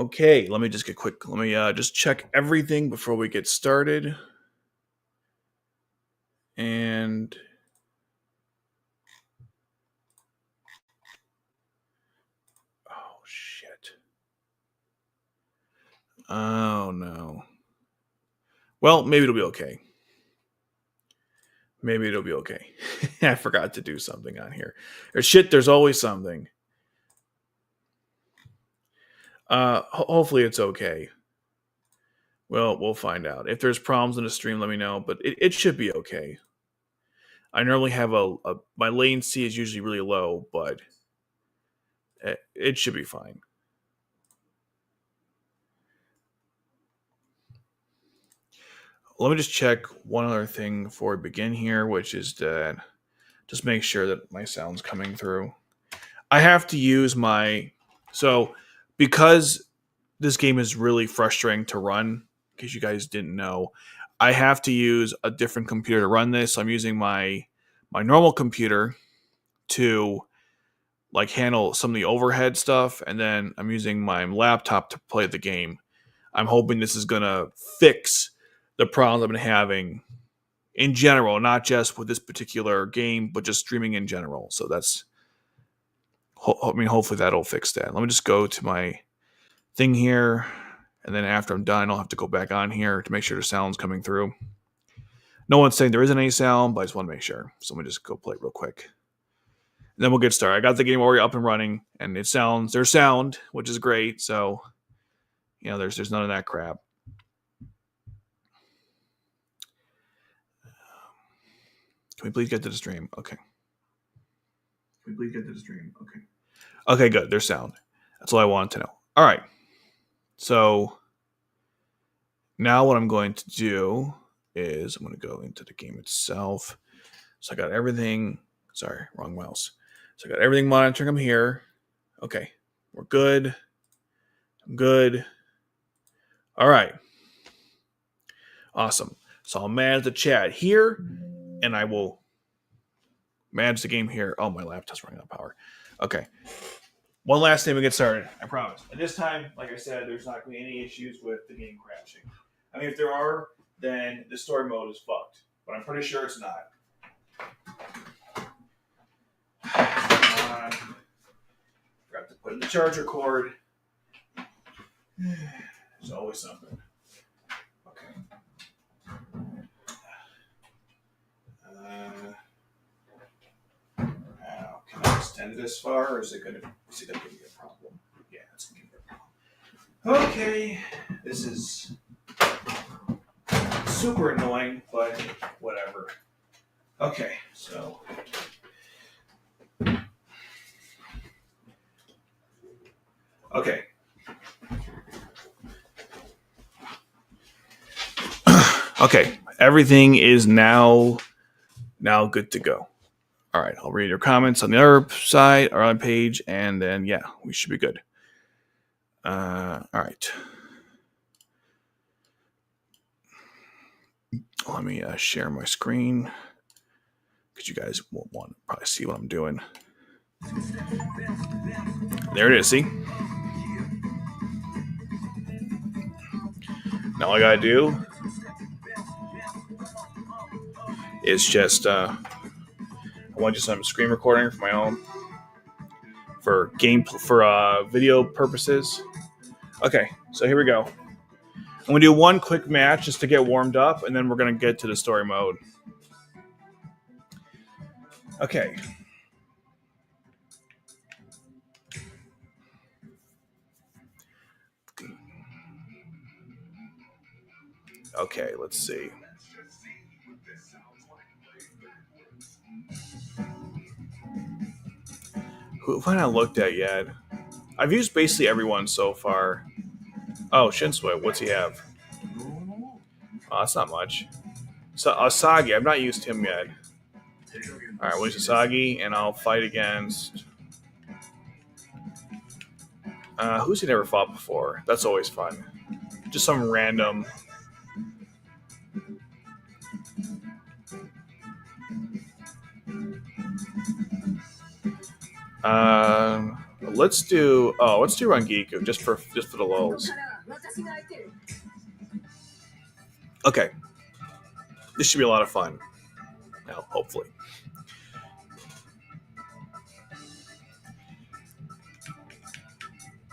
Okay, let me just get quick. Let me just check everything before we get started. And oh shit. Oh no. Well, maybe it'll be okay. Maybe it'll be okay. I forgot to do something on here. There's always something. Hopefully it's okay. Well, we'll find out. If there's problems in the stream, let me know. But it should be okay. I normally have my latency is usually really low, but it should be fine. Let me just check one other thing before we begin here, which is that just make sure that my sound's coming through. I have to use because this game is really frustrating to run, in case you guys didn't know, I have to use a different computer to run this. I'm using my normal computer to like handle some of the overhead stuff, and then I'm using my laptop to play the game. I'm hoping this is gonna fix the problems I've been having in general, not just with this particular game, but just streaming in general. So hopefully that'll fix that. Let me just go to my thing here, and then after I'm done, I'll have to go back on here to make sure the sound's coming through. No one's saying there isn't any sound, but I just want to make sure. So let me just go play it real quick. And then we'll get started. I got the game already up and running, and there's sound, which is great. So, there's none of that crap. Can we please get to the stream? Okay. Okay, good. There's sound. That's all I wanted to know. All right. So now what I'm going to do is I'm going to go into the game itself. So I got everything. Sorry, wrong mouse. So I got everything monitoring. I'm here. Okay. We're good. I'm good. All right. Awesome. So I'll manage the chat here, and I will manage the game here. Oh, my laptop's running out of power. Okay. One last thing we get started. I promise. And this time, like I said, there's not going to be any issues with the game crashing. I mean, if there are, then the story mode is fucked. But I'm pretty sure it's not. Forgot to put in the charger cord. There's always something. Okay. Now, can I extend it this far, or is it going to give me a problem? Yeah, it's going to give me a problem. Okay, this is super annoying, but whatever. Okay, so okay. Okay, everything is now good to go. All right, I'll read your comments on the other side or on page, and then yeah, we should be good. All right. Let me share my screen because you guys won't want to probably see what I'm doing. There it is. See? Now all I gotta do is just I want just some screen recording for my own for video purposes. Okay, so here we go. I'm gonna do one quick match just to get warmed up, and then we're gonna get to the story mode. Okay. Okay, let's see. Who have I not looked at yet? I've used basically everyone so far. Oh, Shinsui, what's he have? Oh, that's not much. So Asagi, I've not used him yet. Alright, where's Asagi? And I'll fight against... who's he never fought before? That's always fun. Just some random... Let's do Rangiku just for the lulz. Okay, this should be a lot of fun. Well, hopefully.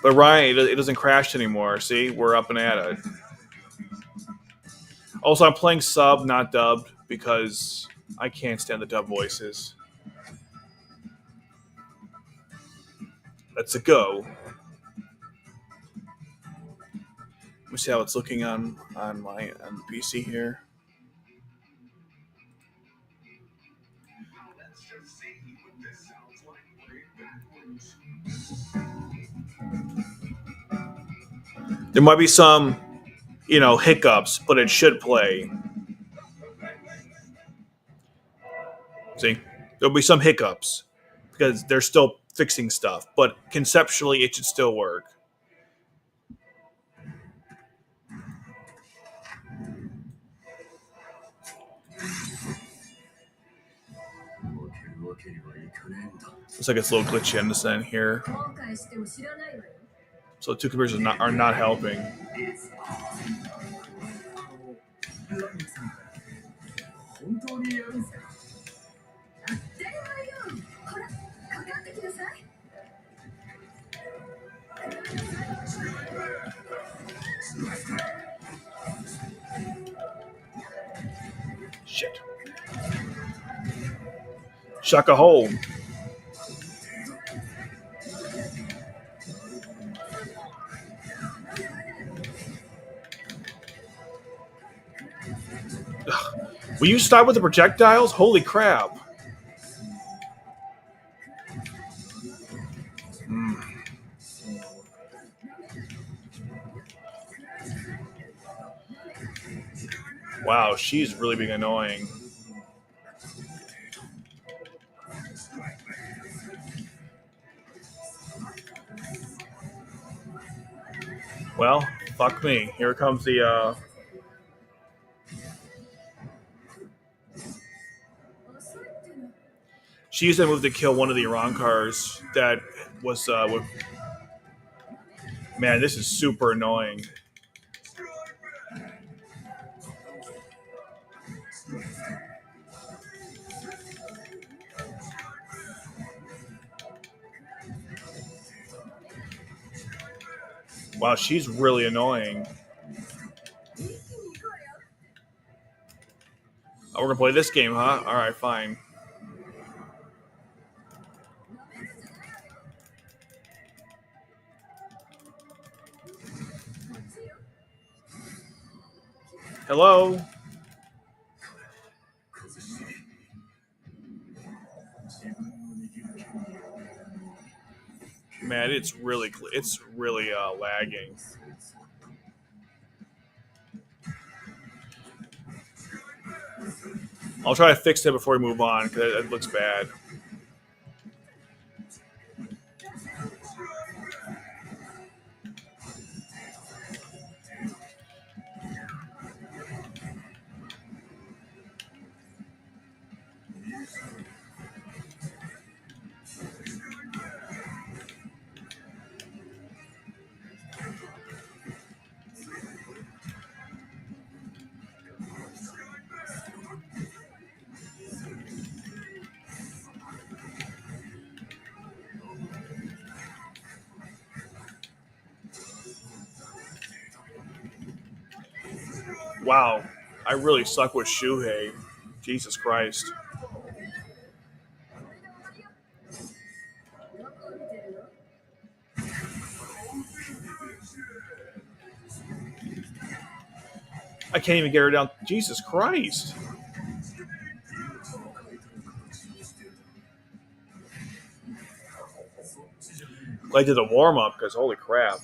But Ryan, it doesn't crash anymore. See, we're up and at it. Also, I'm playing sub, not dubbed, because I can't stand the dub voices. Let's go. Let me see how it's looking on the PC here. There might be some, hiccups, but it should play. See, there'll be some hiccups because they're still fixing stuff, but conceptually, it should still work. Looks like it's a little glitchy on this end here. So the two computers are not helping. Shit. Shaka hole. Will you stop with the projectiles? Holy crap. Wow, she's really being annoying. Well, fuck me. Here comes the, She used that move to kill one of the Iran cars that was, with... Man, this is super annoying. Wow, she's really annoying. Oh, we're gonna play this game, huh? Alright, fine. Hello? Man, it's really lagging. I'll try to fix it before we move on because it looks bad. Wow, I really suck with Shuhei. Jesus Christ. I can't even get her down. Jesus Christ. I did a warm up because holy crap.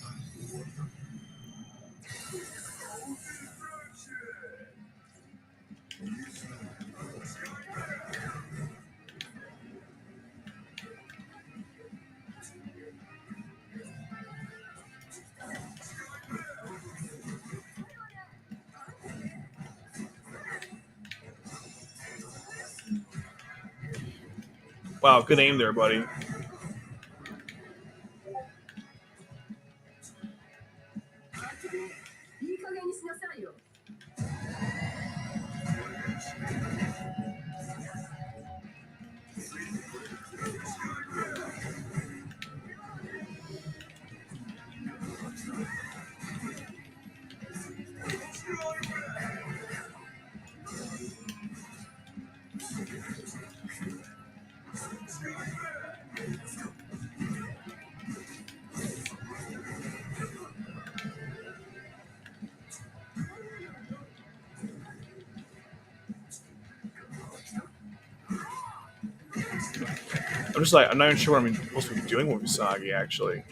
Wow, good aim there, buddy. I'm just like, I'm not even sure what I'm supposed to be doing with Usagi, actually.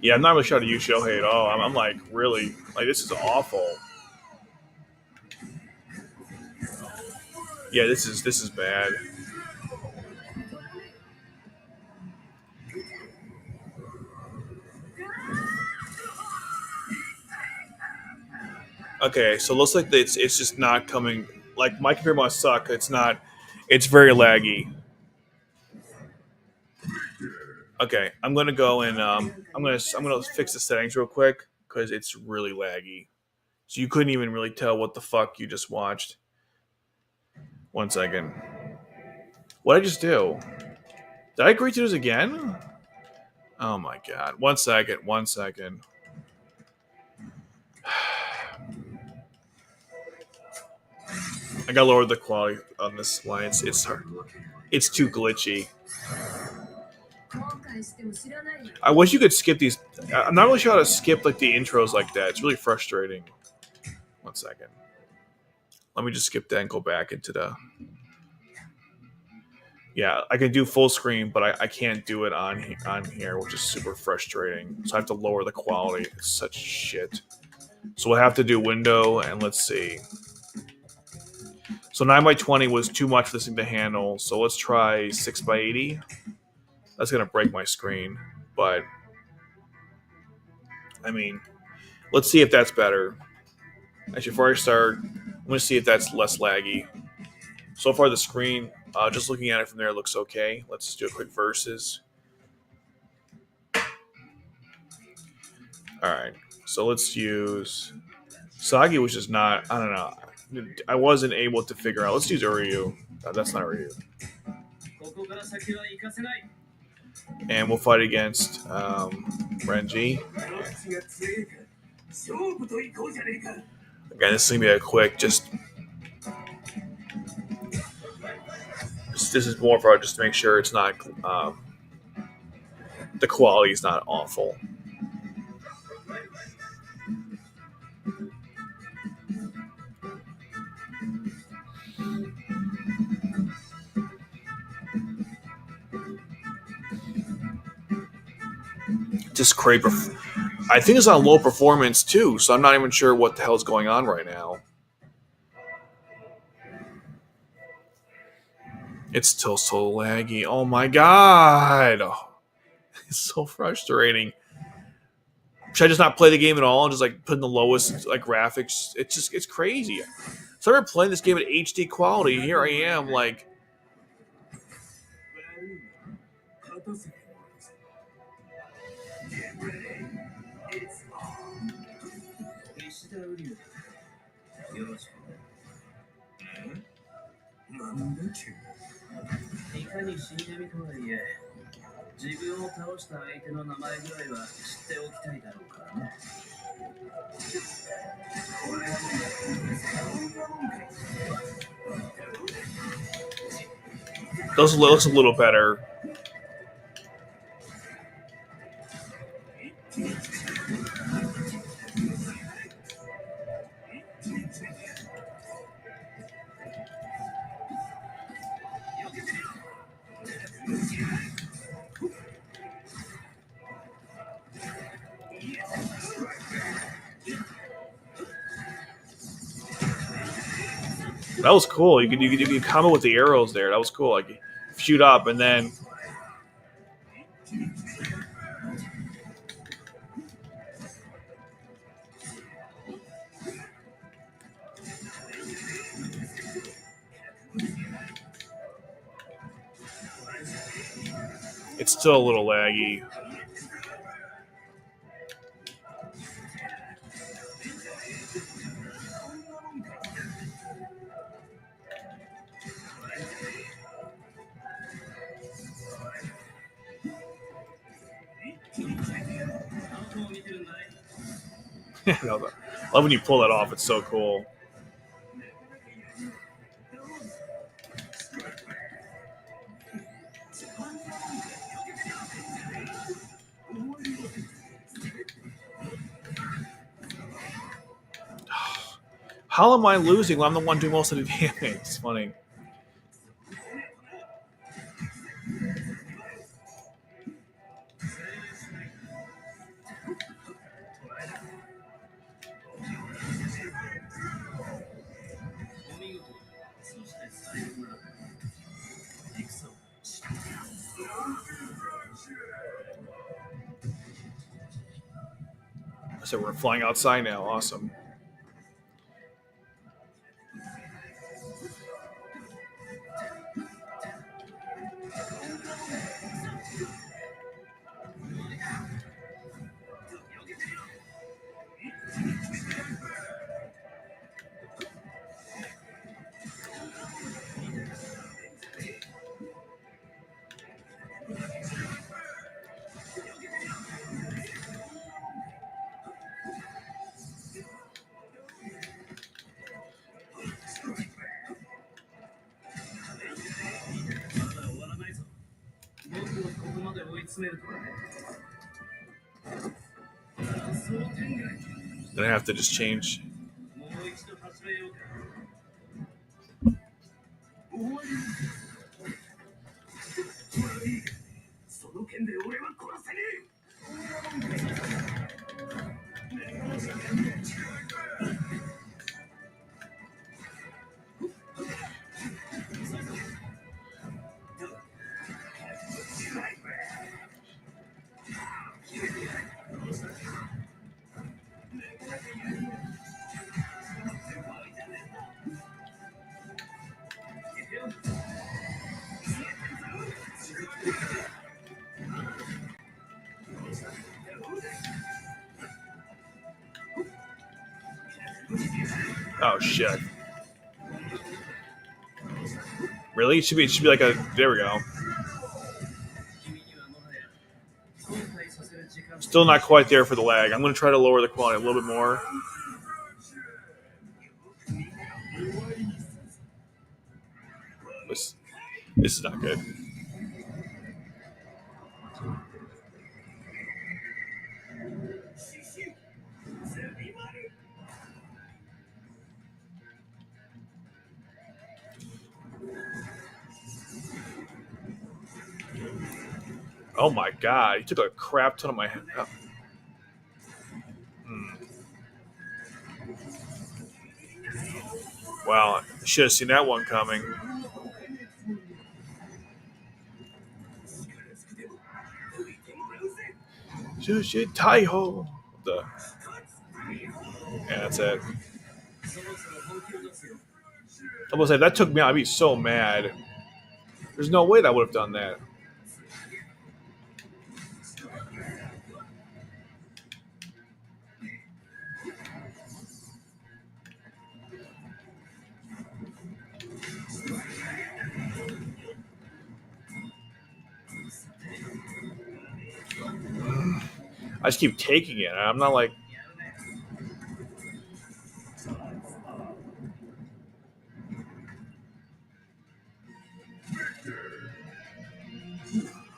Yeah, I'm not really sure how to use Shohei at all. I'm like, really? Like, this is awful. Yeah, this is bad. Okay, so it looks like it's just not coming. Like, my computer must suck. It's not. It's very laggy. Okay, I'm gonna go and I'm gonna fix the settings real quick because it's really laggy. So you couldn't even really tell what the fuck you just watched. One second. What did I just do? Did I agree to this again? Oh my god. One second. One second. I gotta lower the quality on this line. It's hard. It's too glitchy. I wish you could skip these. I'm not really sure how to skip like the intros like that. It's really frustrating. One second. Let me just skip that and go back into the. Yeah, I can do full screen, but I can't do it on here, which is super frustrating. So I have to lower the quality. It's such shit. So we'll have to do window, and let's see. So 9x20 was too much for this thing to handle. So let's try 6x80. That's gonna break my screen, but I mean, let's see if that's better. Actually, before I start, I'm gonna see if that's less laggy. So far, the screen, just looking at it from there, looks okay. Let's just do a quick versus. All right, so let's use Sagi, which is not. I don't know. I wasn't able to figure out. Let's use Uryu. That's not Uryu. And we'll fight against Renji. Again, this is gonna be a quick. This is more for just to make sure it's not. The quality is not awful. Just crazy. I think it's on low performance too, so I'm not even sure what the hell's going on right now. It's still so laggy. Oh my god. Oh, it's so frustrating. Should I just not play the game at all and just like put in the lowest like graphics? It's crazy. So I'm playing this game at HD quality. Here I am like those looks a little better. That was cool. You could combo with the arrows there. That was cool. Like shoot up and then it's still a little laggy. I love when you pull that off. It's so cool. How am I losing when I'm the one doing most of the damage? It's funny. So we're flying outside now. Awesome. Then I have to just change. Oh shit! Really? It should be like a. There we go. Still not quite there for the lag. I'm going to try to lower the quality a little bit more. This is not good. Oh my god, he took a crap ton of my head. Oh. Wow, I should have seen that one coming. Sushi Taiho. The Yeah, that's it. I was like, that took me out. I'd be so mad. There's no way that I would have done that. I just keep taking it. I'm not like.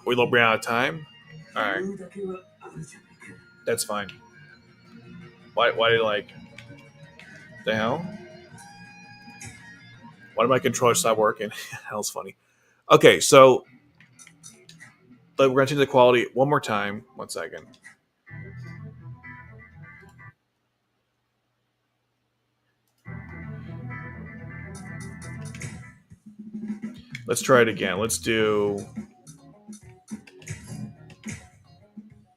We low out of time. All right, that's fine. Why did like the hell? Why did my controller stop working? Hell's funny. Okay, so we're gonna change the quality one more time. 1 second. Let's try it again. Let's do.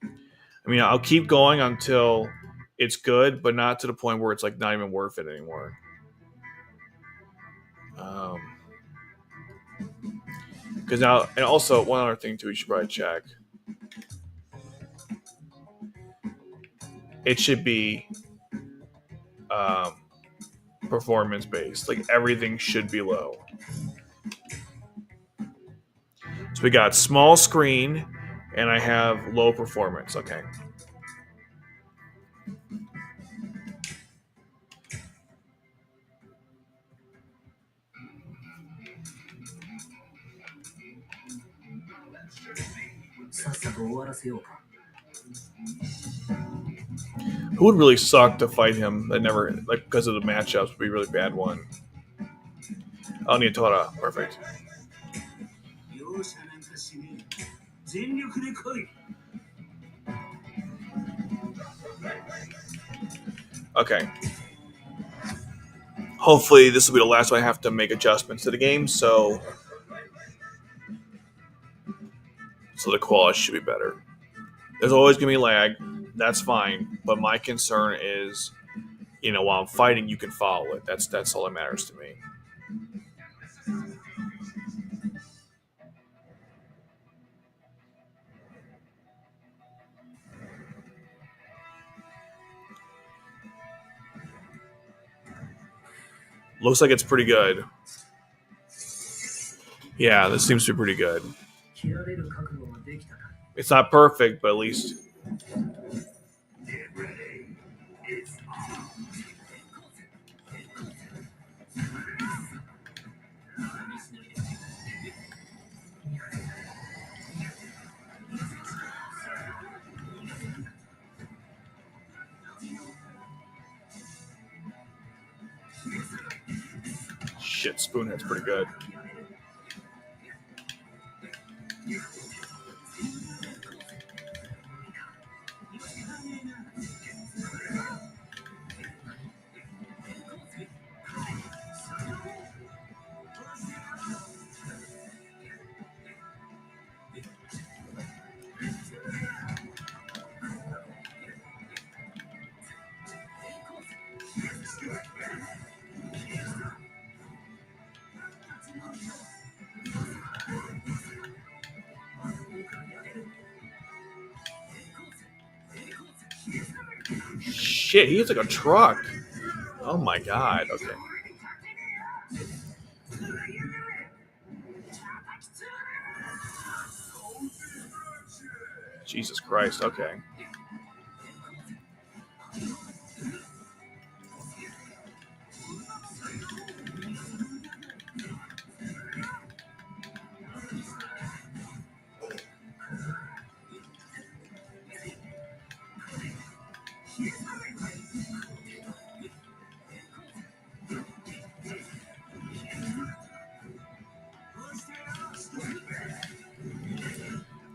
I mean, I'll keep going until it's good, but not to the point where it's like not even worth it anymore. Because now, and also one other thing too, we should probably check. It should be performance based. Like everything should be low. So we got small screen, and I have low performance. Okay. Who would really suck to fight him? That never, like, because of the matchups, would be a really bad one. Oh, Niatora. Perfect. Okay. Hopefully, this will be the last time I have to make adjustments to the game, so the quality should be better. There's always going to be lag. That's fine. But my concern is, while I'm fighting, you can follow it. That's all that matters to me. Looks like it's pretty good. Yeah, this seems to be pretty good. It's not perfect, but at least. Shit, Spoonhead's pretty good. Shit, he hits like a truck. Oh my god, okay. Jesus Christ, okay.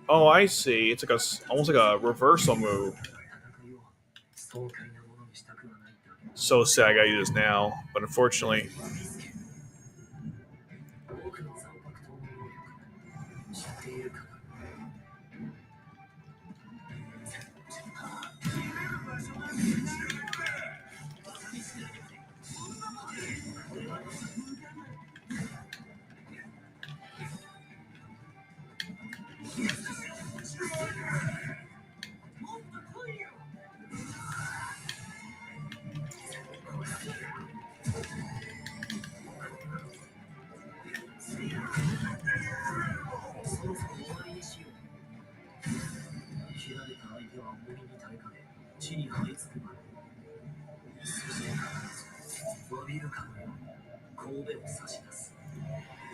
Oh, I see. It's like almost like a reversal move. So sad I gotta use this now, but unfortunately.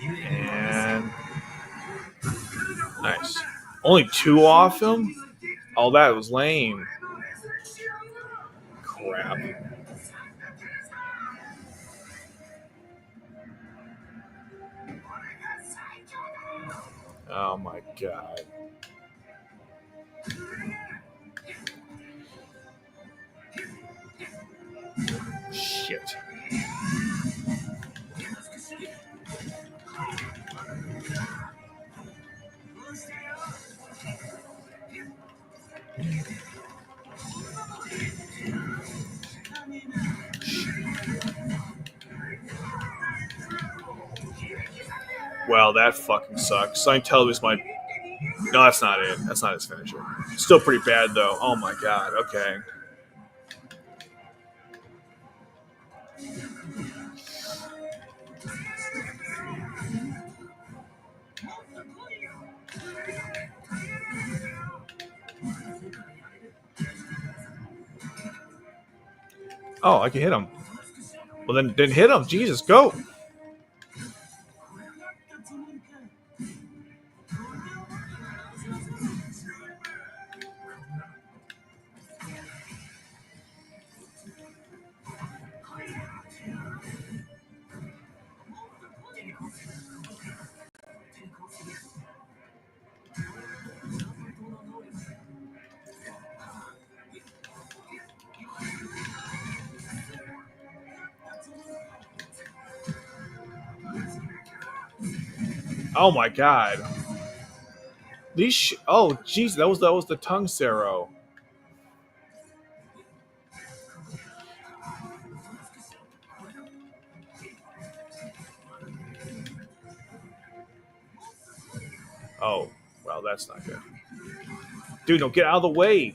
And nice. Only 2 off him? Oh, that was lame. Crap. Oh my god. Shit. Well, that fucking sucks. Scientology might. No, that's not it. That's not his finisher. Still pretty bad though. Oh my god. Okay. Oh, I can hit him. Well, then hit him. Jesus, go. Oh my god. These oh jeez, that was the tongue Sero. Oh, well, that's not good. Dude, no, get out of the way.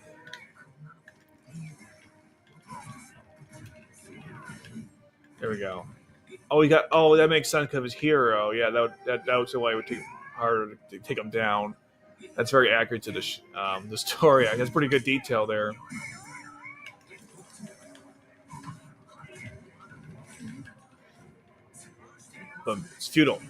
There we go. Oh, he got. Oh, that makes sense because his hero. Yeah, that was the way it would take harder to take him down. That's very accurate to the story. That's pretty good detail there. But it's futile.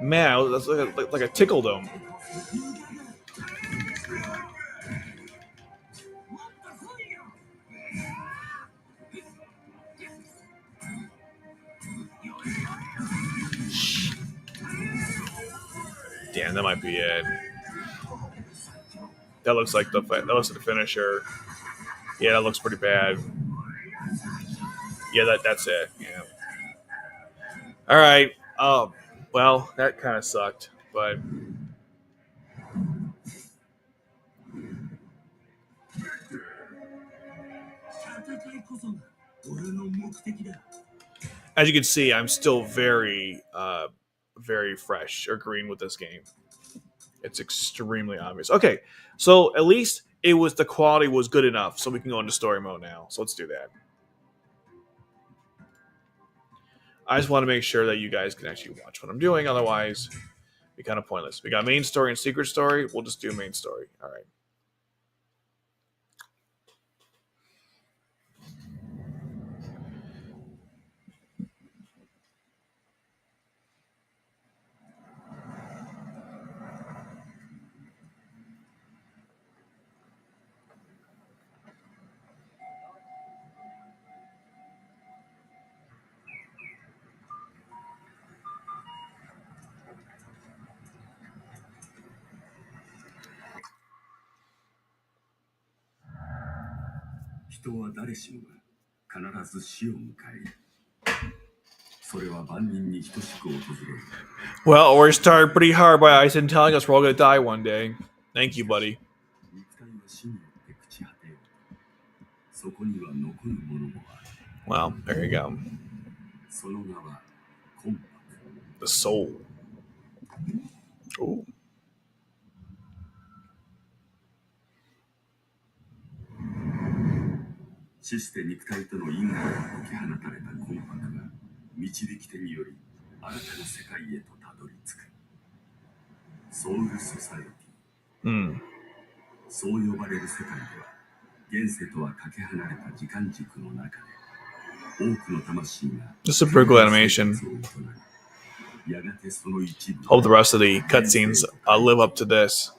Man, that's like I tickled him. Damn, that might be it. That looks like the finisher. Yeah, that looks pretty bad. Yeah, that's it. Yeah. All right. Well, that kind of sucked, but as you can see, I'm still very fresh or green with this game. It's extremely obvious. Okay, so at least the quality was good enough, so we can go into story mode now. So let's do that. I just want to make sure that you guys can actually watch what I'm doing. Otherwise, it'd be kind of pointless. We got main story and secret story. We'll just do main story. All right. Well, we're starting pretty hard by Aizen telling us we're all going to die one day. Thank you, buddy. Well, there you go. The soul. Ooh. Hmm. Just a pretty cool animation. Hope the rest of the cutscenes live up to this.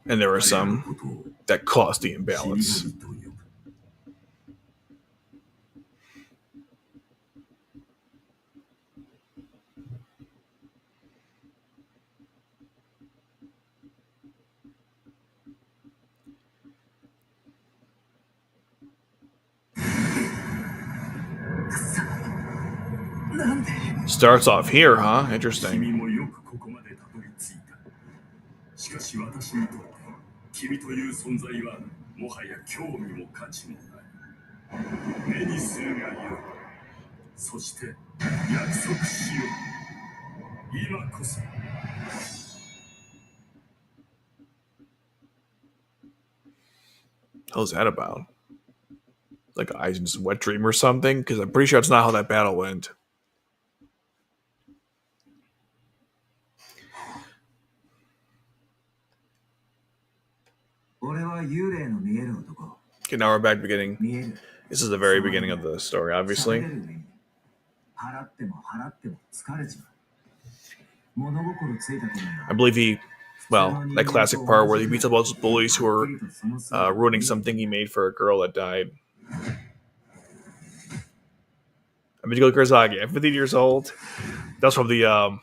And there were some that caused the imbalance. Starts off here, huh? Interesting. How's that about? Like Aizen's wet dream or something? Because I'm pretty sure that's not how that battle went. Okay, now we're back beginning. This is the very beginning of the story, obviously. I believe that classic part where he beats up all those bullies who are ruining something he made for a girl that died. Amigo Kurzagi, I'm 15 years old. That's from the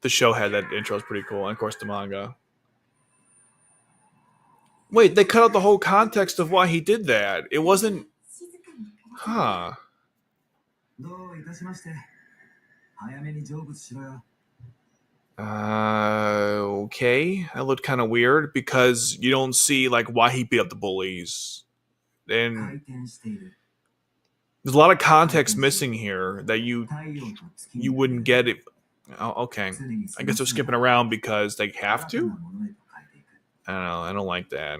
show had that intro. Is pretty cool, and of course the manga. Wait, they cut out the whole context of why he did that. It wasn't. Huh. Okay. That looked kind of weird because you don't see like why he beat up the bullies. And there's a lot of context missing here that you wouldn't get it. Oh, okay. I guess they're skipping around because they have to. I don't know. I don't like that.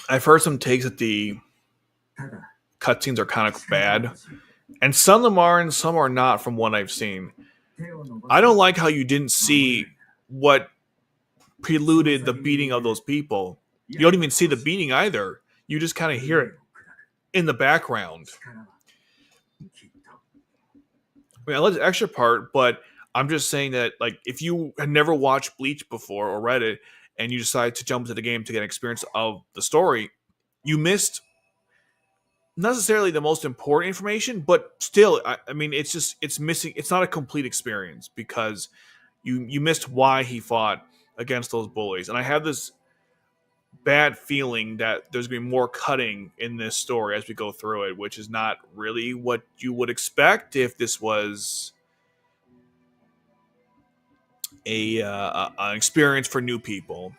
I've heard some takes that the cutscenes are kind of bad, and some of them are and some are not from what I've seen. I don't like how you didn't see what preluded the beating of those people. You don't even see the beating either. You just kind of hear it in the background. I mean, I love the extra part, but I'm just saying that, like, if you had never watched Bleach before or read it, and you decide to jump into the game to get an experience of the story, you missed not necessarily the most important information, but still, I mean, it's missing. It's not a complete experience because you missed why he fought against those bullies, and I have this bad feeling that there's going to be more cutting in this story as we go through it, which is not really what you would expect if this was an experience for new people.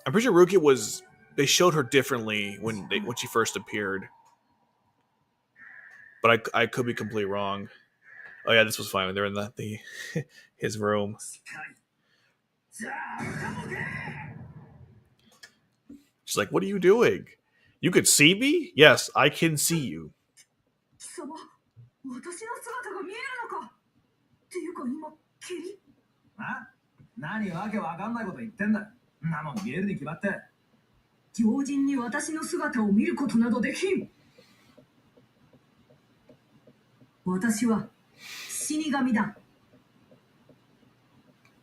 I'm pretty sure Rukia was. They showed her differently when she first appeared, but I could be completely wrong. Oh yeah, this was fine when they're in the his room. She's like, "What are you doing? You could see me? Yes, I can see you."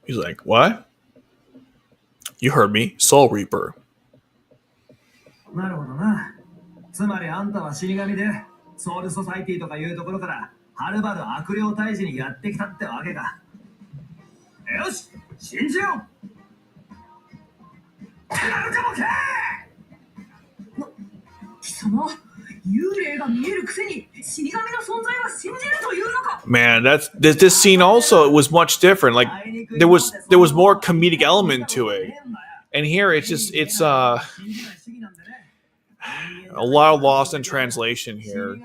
He's like, "What? You heard me, Soul Reaper." なるほどな。つまりあんたは死神でソウルソサイティとかいうところからはるばる悪霊退治にやってきたってわけか。よし、信じよう。なるかもけ。貴様、幽霊が見えるくせに死神の存在は信じるというのか。Man, this scene also it was much different. Like there was more comedic element to it, and here it's a lot of lost in translation here.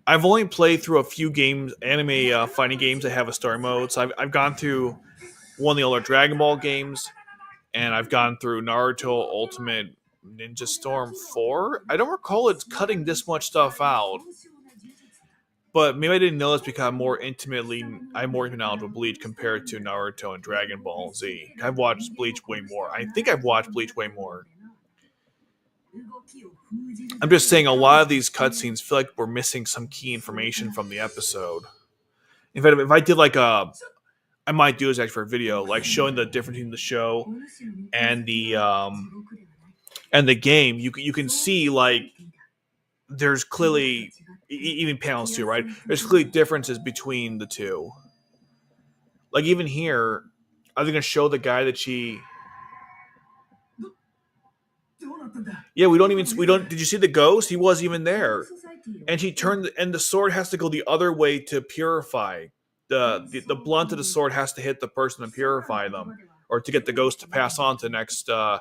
I've only played through a few games, anime fighting games that have a story mode. So I've gone through one of the older Dragon Ball games, and I've gone through Naruto Ultimate Ninja Storm 4. I don't recall it cutting this much stuff out. But maybe I didn't know this because I'm more intimate knowledge of Bleach compared to Naruto and Dragon Ball Z. I've watched Bleach way more. I think I've watched Bleach way more. I'm just saying a lot of these cutscenes feel like we're missing some key information from the episode. In fact, if I did I might do this actually for a video, like showing the difference between the show and the game. You can see like there's clearly even panels too, right? There's clearly differences between the two. Like even here, are they going to show the guy that she? Yeah, we don't. Did you see the ghost? He wasn't even there, and she turned, and the sword has to go the other way to purify. The blunt of the sword has to hit the person to purify them, or to get the ghost to pass on to the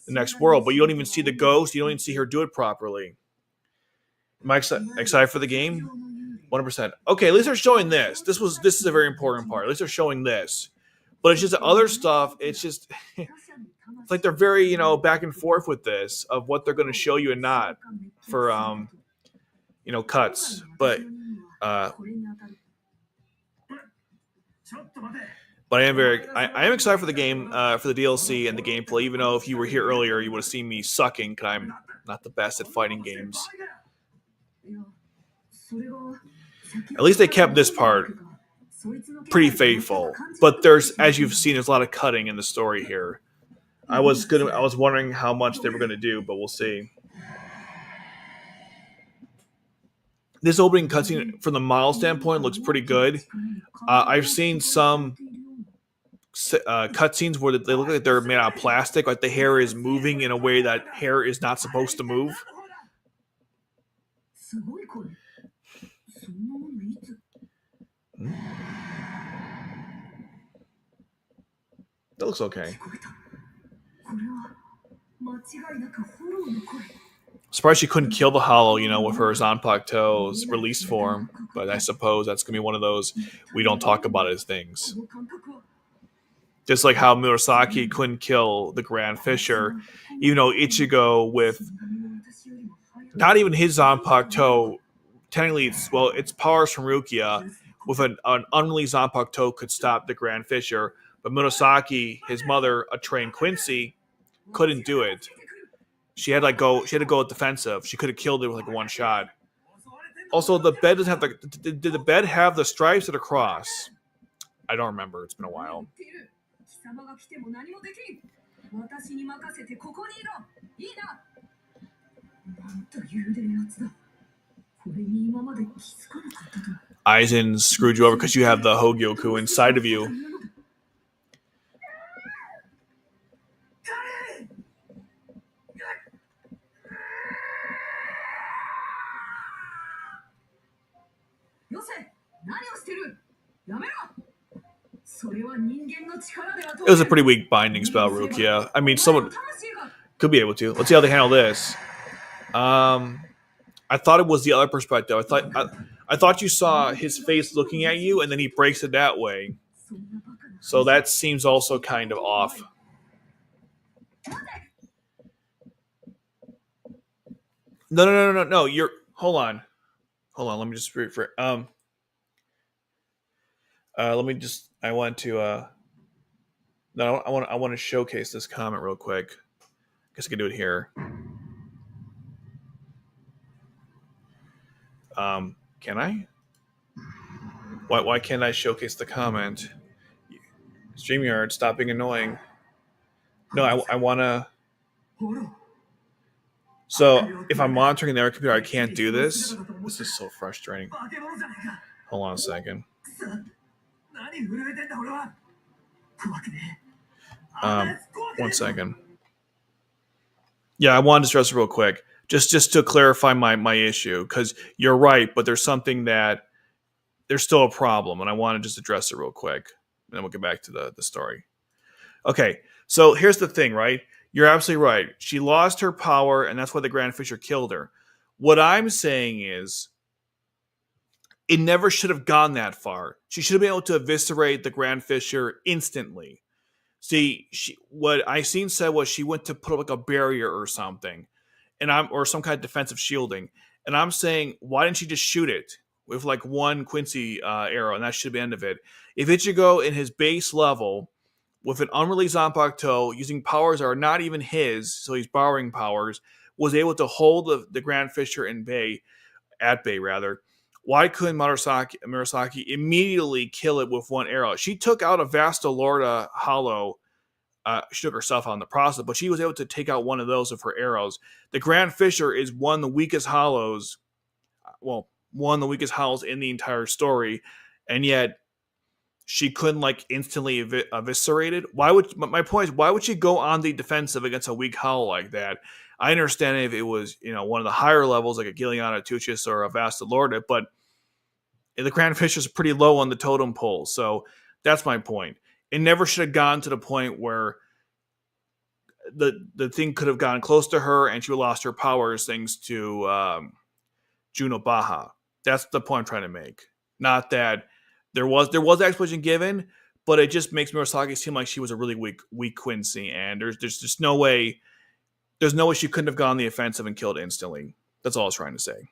next world. But you don't even see the ghost. You don't even see her do it properly. Am I excited for the game? 100%. Okay, at least they're showing this. This is a very important part. At least they're showing this. But it's just other stuff. It's just it's like they're very, back and forth with this of what they're going to show you and not for cuts. But I am excited for the game, for the DLC and the gameplay. Even though if you were here earlier, you would have seen me sucking because I'm not the best at fighting games. At least they kept this part pretty faithful. But as you've seen, there's a lot of cutting in the story here. I was wondering how much they were going to do, but we'll see. This opening cutscene, from the model standpoint, looks pretty good. I've seen some cutscenes where they look like they're made out of plastic, like the hair is moving in a way that hair is not supposed to move. That looks okay. Surprised she couldn't kill the Hollow, with her Zanpakuto's release form. But I suppose that's going to be one of those we don't talk about as things. Just like how Murasaki couldn't kill the Grand Fisher, even though Ichigo, with not even his Zanpakuto, technically it's powers from Rukia, with an unreleased Zanpakuto could stop the Grand Fisher, but Murasaki, his mother, a trained Quincy, couldn't do it. She had to go defensive. She could have killed it with one shot. Also, the bed doesn't have did the bed have the stripes or the cross? I don't remember. It's been a while. Aizen screwed you over because you have the Hogyoku inside of you. It was a pretty weak binding spell, Rukia. I mean, someone could be able to. Let's see how they handle this. I thought it was the other perspective. I thought you saw his face looking at you, and then he breaks it that way. So that seems also kind of off. No. You're hold on. Let me just rephrase. Let me just. I want to. No, I want to showcase this comment real quick. I guess I can do it here. Can I? Why can't I showcase the comment? StreamYard, stop being annoying. No, I want to. So if I'm monitoring the other computer, I can't do this. This is so frustrating. Hold on a second. 1 second. Yeah, I wanted to stress it real quick, just to clarify my issue, because you're right, but there's something that there's still a problem, and I want to just address it real quick, and then we'll get back to the story. Okay, so here's the thing, right? You're absolutely right. She lost her power, and that's why the Grand Fisher killed her. What I'm saying is, it never should have gone that far. She should have been able to eviscerate the Grand Fisher instantly. See, what I seen said was she went to put up like a barrier or something, or some kind of defensive shielding. And I'm saying, why didn't she just shoot it with one Quincy arrow, and that should be the end of it? If Ichigo in his base level, with an unreleased Zanpakuto, using powers that are not even his, so he's borrowing powers, was able to hold the Grand Fisher at bay, why couldn't Murasaki immediately kill it with one arrow? She took out a Vasta Lorda Hollow. She took herself out in the process, but she was able to take out one of those with her arrows. The Grand Fisher is one of the weakest hollows. Well, one of the weakest hollows in the entire story, and yet she couldn't like instantly eviscerated. Why would my point is why would she go on the defensive against a weak Howl like that? I understand if it was one of the higher levels like a Giliana Tuchis or a Vasta Lorda, but the Grand Fish is pretty low on the totem pole. So that's my point. It never should have gone to the point where the thing could have gotten close to her and she lost her powers thanks to Juno Baja. That's the point I'm trying to make. Not that there was explanation given, but it just makes Murasaki seem like she was a really weak Quincy, and there's just no way. There's no way she couldn't have gone on the offensive and killed instantly. That's all I was trying to say.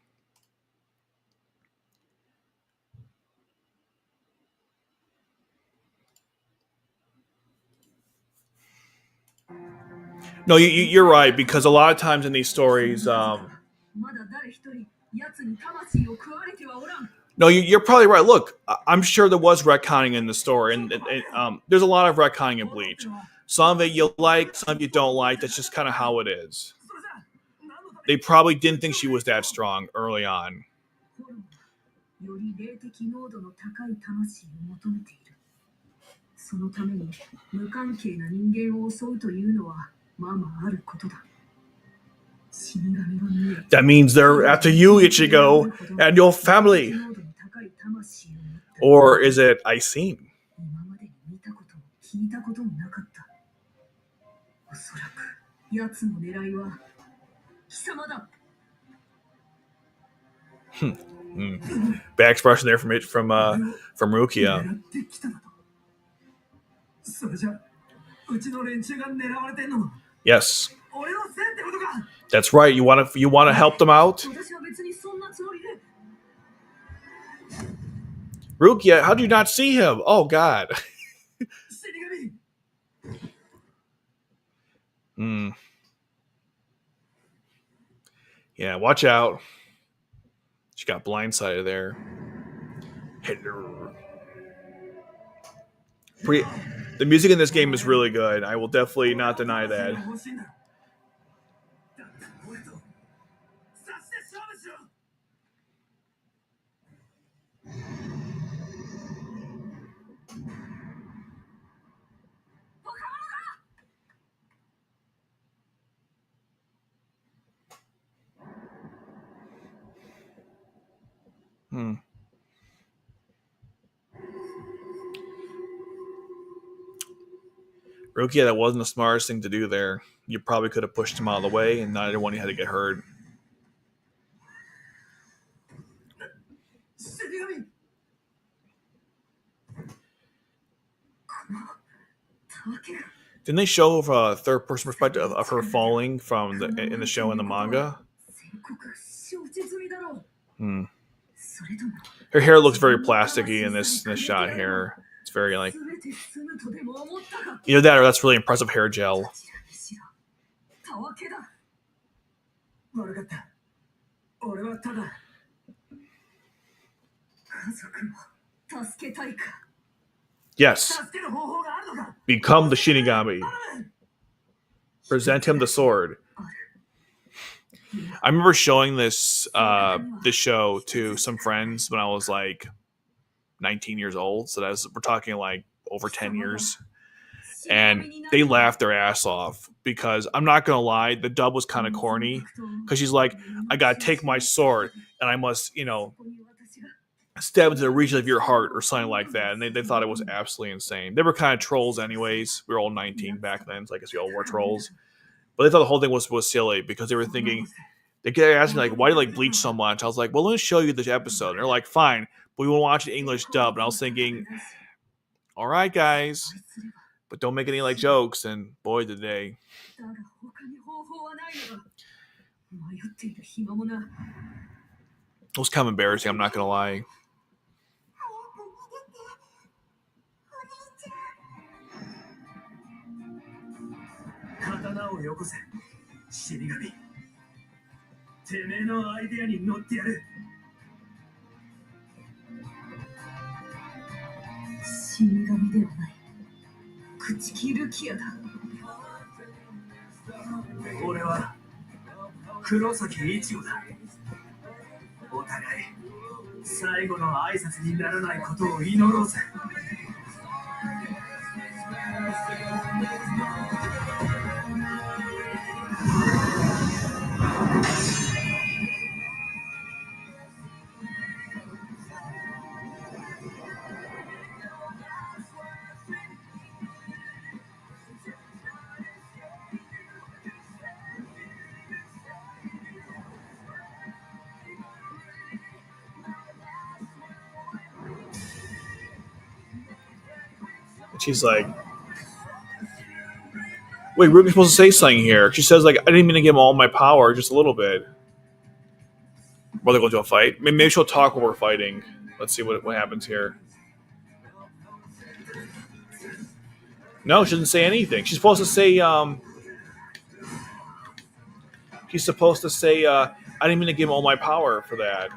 No, you're right, because a lot of times in these stories, no, you're probably right. Look, I'm sure there was retconning in the story, and there's a lot of retconning in Bleach. Some of it you like, some of you don't like. That's just kind of how it is. They probably didn't think she was that strong early on. That means they're after you, Ichigo, and your family. Or is it Isine? Bad expression there from Rukia. Yes, that's right. You want to help them out, Rukia. How do you not see him? Oh God. Yeah, watch out. She got blindsided there. The music in this game is really good. I will definitely not deny that. Rukia, that wasn't the smartest thing to do there. You probably could have pushed him out of the way, and not everyone had to get hurt. Didn't they show a third-person perspective of her falling from in the show and the manga? Her hair looks very plasticky in this shot here. It's very like either that or that's really impressive hair gel. Yes. Become the Shinigami. Present him the sword. I remember showing this show to some friends when I was like 19 years old. So we're talking like over 10 years. And they laughed their ass off because I'm not going to lie, the dub was kind of corny because she's like, I got to take my sword and I must, stab into the region of your heart or something like that. And they thought it was absolutely insane. They were kind of trolls anyways. We were all 19 back then, so I guess we all were trolls. But they thought the whole thing was silly because they were thinking, they kept asking like, why do you like Bleach so much? I was like, well, let me show you this episode. And they're like, fine, but we want to watch the English dub. And I was thinking, all right, guys, but don't make any like jokes. And boy, did they. It was kind of embarrassing, I'm not going to lie. And she's like, wait, Ruby's supposed to say something here. She says, like, I didn't mean to give him all my power, just a little bit. Well, they're going to a fight. Maybe she'll talk while we're fighting. Let's see what happens here. No, she doesn't say anything. She's supposed to say, I didn't mean to give him all my power for that.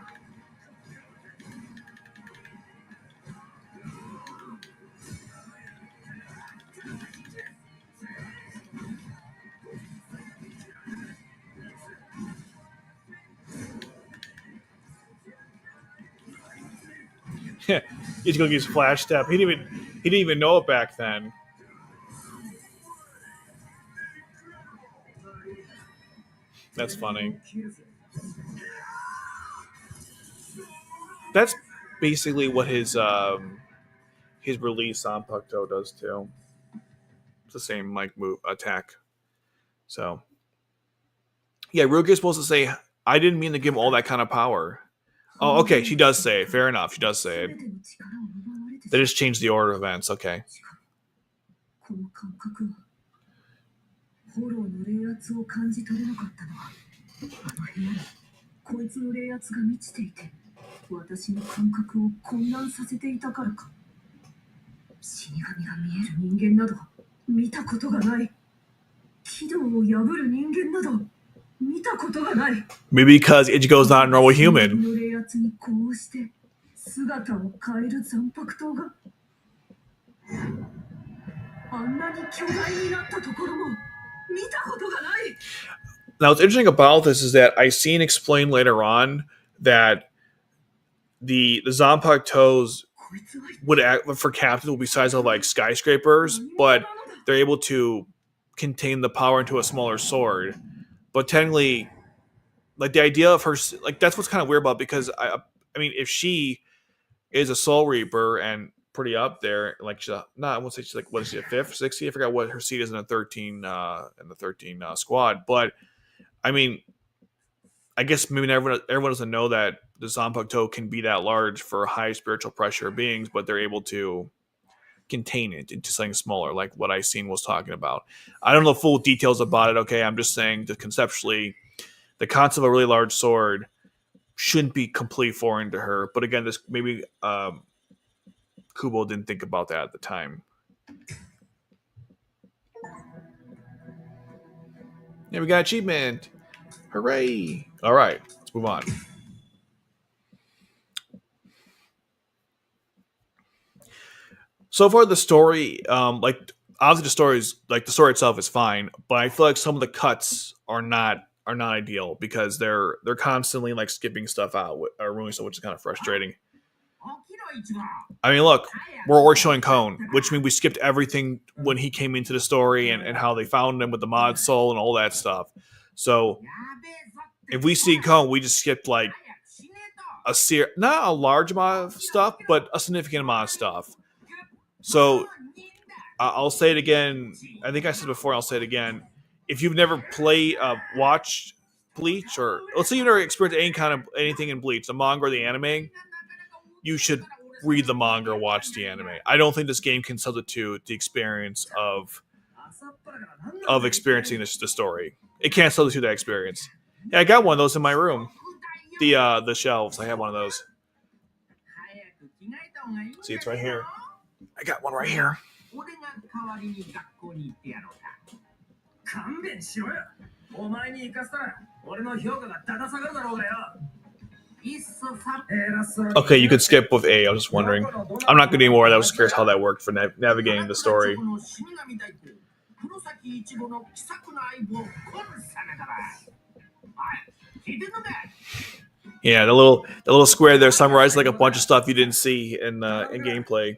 He's going to use flash step. He didn't even know it back then. That's funny. That's basically what his release on Pucto does too. It's the same like move attack. So yeah, Ruka's supposed to say, I didn't mean to give him all that kind of power. Oh, okay, she does say it. Fair enough, she does say it. They just changed the order of events, okay. Maybe because Ichigo's not a normal human. Now, what's interesting about this is that I seen explained later on that the Zanpakutos would act for captains will be size of like skyscrapers, but they're able to contain the power into a smaller sword. But technically, like the idea of her, like that's what's kind of weird about it, because I mean, if she is a Soul Reaper and pretty up there, like she's I won't say she's like, what is she, a 5th, 60? I forgot what her seat is in the 13 squad, but I mean, I guess maybe everyone doesn't know that the Zanpakuto can be that large for high spiritual pressure beings, but they're able to contain it into something smaller, like what I seen was talking about. I don't know the full details about it, okay? I'm just saying that conceptually, the concept of a really large sword shouldn't be completely foreign to her. But again, this maybe Kubo didn't think about that at the time. Yeah, we got achievement. Hooray. All right, let's move on. So far, the story, like obviously the story itself is fine, but I feel like some of the cuts are not ideal because they're constantly like skipping stuff out or ruining stuff, which is kind of frustrating. I mean, look, we're showing Cone, which means we skipped everything when he came into the story and how they found him with the mod soul and all that stuff. So if we see Cone, we just skipped like not a large amount of stuff, but a significant amount of stuff. So I'll say it again. I think I said it before. I'll say it again. If you've never watched Bleach, or let's say you've never experienced anything in Bleach, the manga or the anime, you should read the manga or watch the anime. I don't think this game can substitute the experience of experiencing the story. It can't substitute that experience. Yeah, I got one of those in my room. The shelves. I have one of those. See, it's right here. I got one right here. Okay, you could skip with A. I was just wondering. I'm not good anymore. I was curious how that worked for navigating the story. Yeah, the little square there summarized like a bunch of stuff you didn't see in gameplay.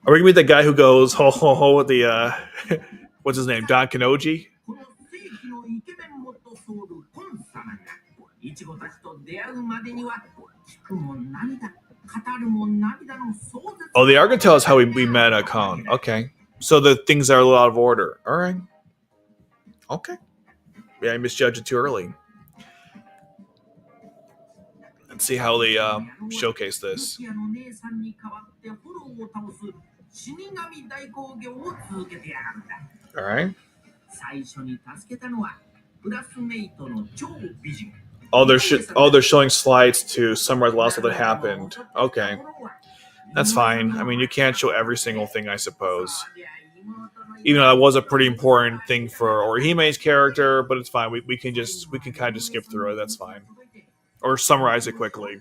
Are we gonna be the guy who goes ho ho ho with the what's his name, Don Kanoji? Oh, they are gonna tell us how we met a Kong. Okay, so the things are a little out of order. All right. Okay. Yeah, I misjudged it too early. Let's see how they showcase this. All right. Oh, they're showing slides to summarize the last that happened. Okay, that's fine. I mean, you can't show every single thing, I suppose. Even though that was a pretty important thing for Orihime's character, but it's fine. We can kind of skip through it. That's fine, or summarize it quickly.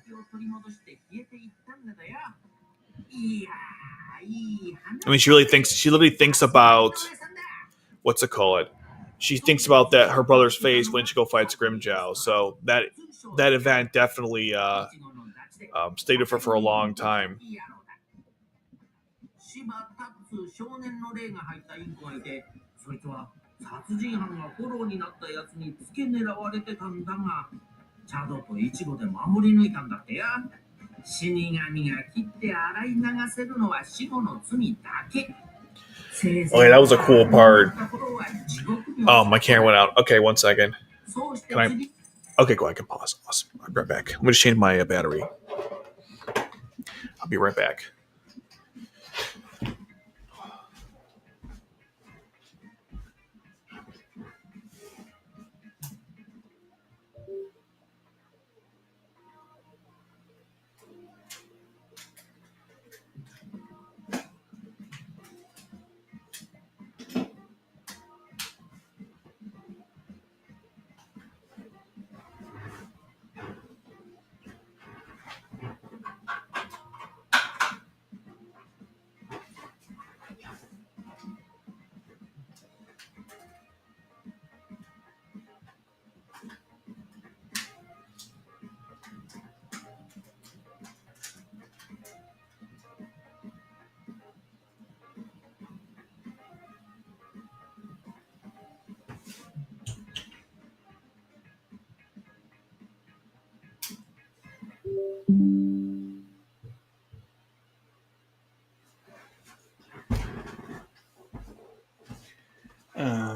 I mean, she literally thinks about what's it called? She thinks about that her brother's face when she go fights Grimjow. So that event definitely stayed with her for a long time. Okay, that was a cool part. Oh, my camera went out. Okay, 1 second. Can I? Okay, go. I can pause. Awesome. I'll be right back. I'm going to change my battery. I'll be right back.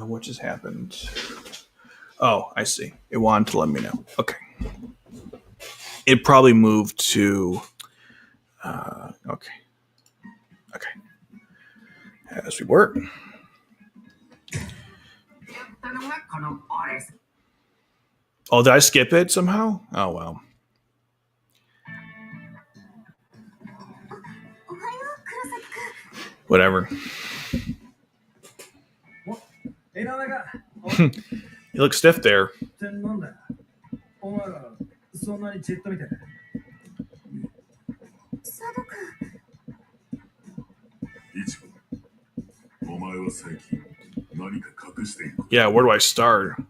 What just happened? Oh, I see. It wanted to let me know. Okay. It probably moved to. Okay. Okay. As we work. Oh, did I skip it somehow? Oh, well. Whatever. You look stiff there. Yeah, where do I start?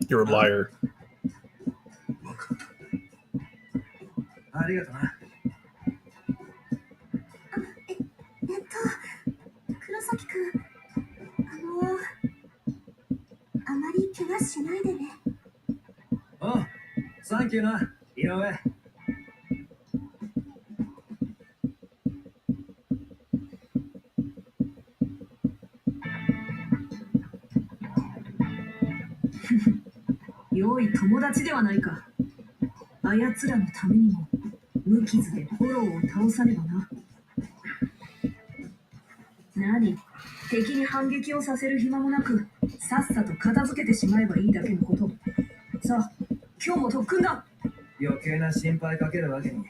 You're a liar. Thank you, na, Inoue. Yoi, 友達ではないか。あやつらのためにも無傷でフォローを倒さねばな。何？敵に反撃をさせる暇もなく、さっさと片付けてしまえばいいだけのこと。さあ、今日も特訓だ。余計な心配かけるわけに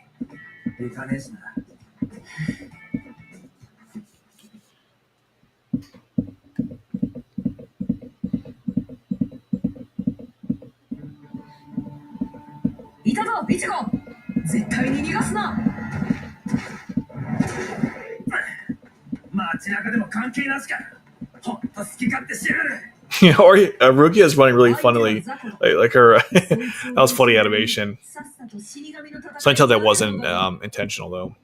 いかねえしな。ぞビチコ、絶対に逃がすな。街中でも関係なしか。ほんと好き勝手しやがる。Or Rukia is running really funnily, like her. That was funny animation. So I can tell that wasn't intentional though.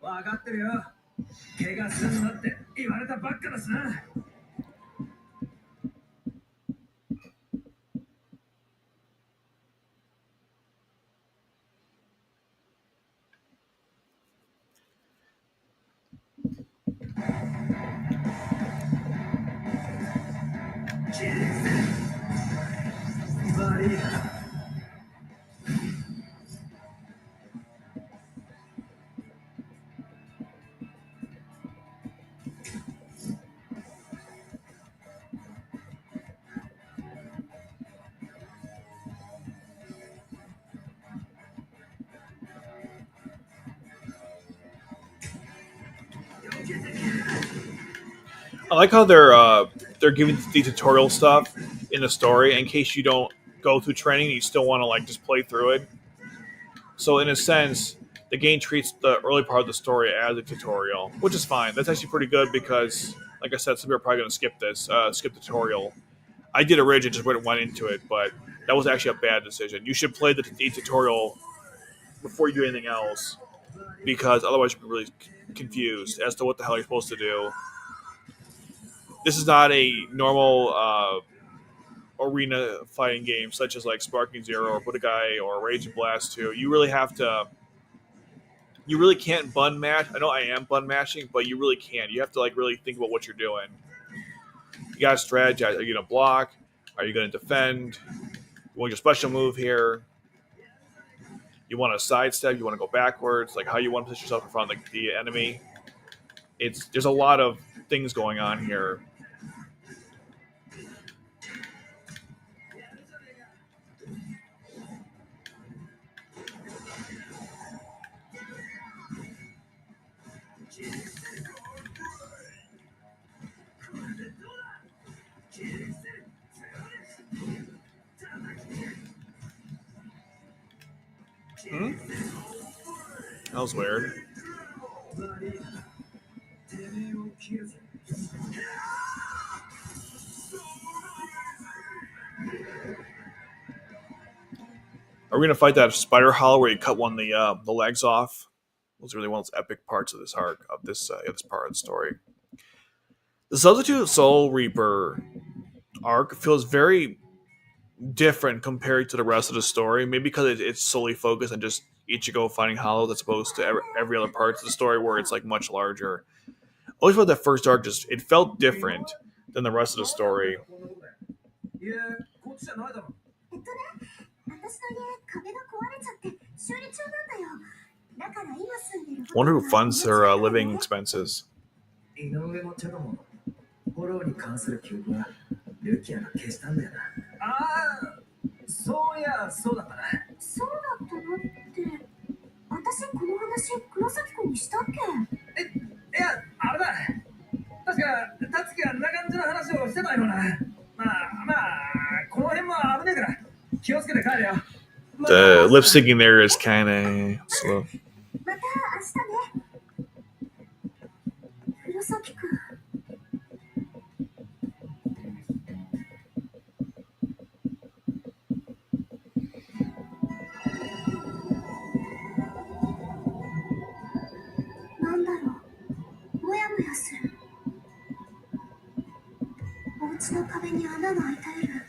分かってるよ。怪我すんなって言われたばっかだしな。I like how they're giving the tutorial stuff in the story in case you don't go through training and you still want to like just play through it. So in a sense, the game treats the early part of the story as a tutorial, which is fine. That's actually pretty good because, like I said, some people are probably going to skip the tutorial. I did originally, just went into it, but that was actually a bad decision. You should play the tutorial before you do anything else, because otherwise you'll be really confused as to what the hell you're supposed to do. This is not a normal arena fighting game, such as like Sparking Zero or Budokai or Rage and Blast 2. You really have to. You really can't button mash. I know I am button mashing, but you really can't. You have to like really think about what you're doing. You gotta strategize. Are you gonna block? Are you gonna defend? You want your special move here? You want to sidestep? You want to go backwards? Like how you want to position yourself in front of the enemy? There's a lot of things going on here. That was weird. Are we gonna fight that spider hollow where you cut one of the legs off? It was really one of those epic parts of this arc of this part of the story. The Substitute Soul Reaper arc feels very different compared to the rest of the story. Maybe because it's solely focused on just Ichigo finding hollows as opposed to every other part of the story where it's like much larger. I always felt that first arc it felt different than the rest of the story. Wonder who funds their living expenses. フォローに関する記憶はルキアが消したんだよな。ああ、そういやそうだったな。そうだったのって、私この話黒崎君にしたっけ？いやあれだ。確か達樹がんな感じの話をしてたような。まあこの辺も危ねえから気をつけて帰れよ。The lip syncing there is kind of slow. また明日ね。黒崎君。なんだろう、もやもやする。お家の壁に穴が開いた夜、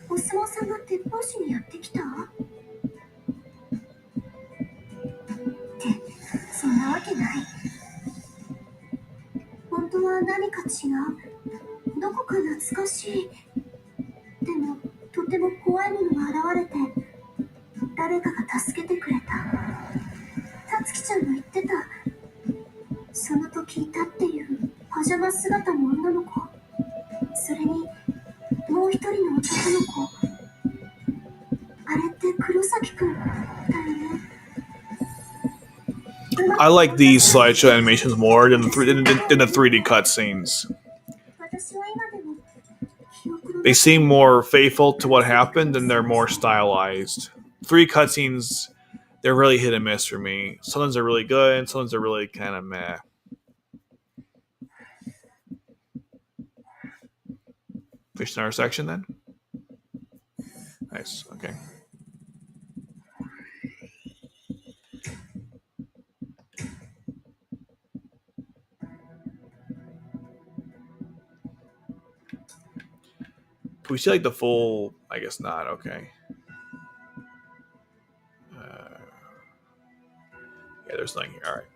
お相撲さんが鉄砲士にやってきた？ってそんなわけない。本当は何か違う。どこか懐かしい。でもとても怖いものが現れて、誰かが助けてくれた。たつきちゃんが言ってた。その時いたっていうパジャマ姿の女の子、それにもう一人の男の子、あれって黒崎くんだよね。I like these slideshow animations more than the 3D cutscenes. They seem more faithful to what happened and they're more stylized. 3 cutscenes. They're really hit and miss for me. Sometimes they're really good, and sometimes they're really kind of meh. Fish in our section then. Nice. Okay. Can we see like the full? I guess not. Okay. Yeah, there's nothing here. All right.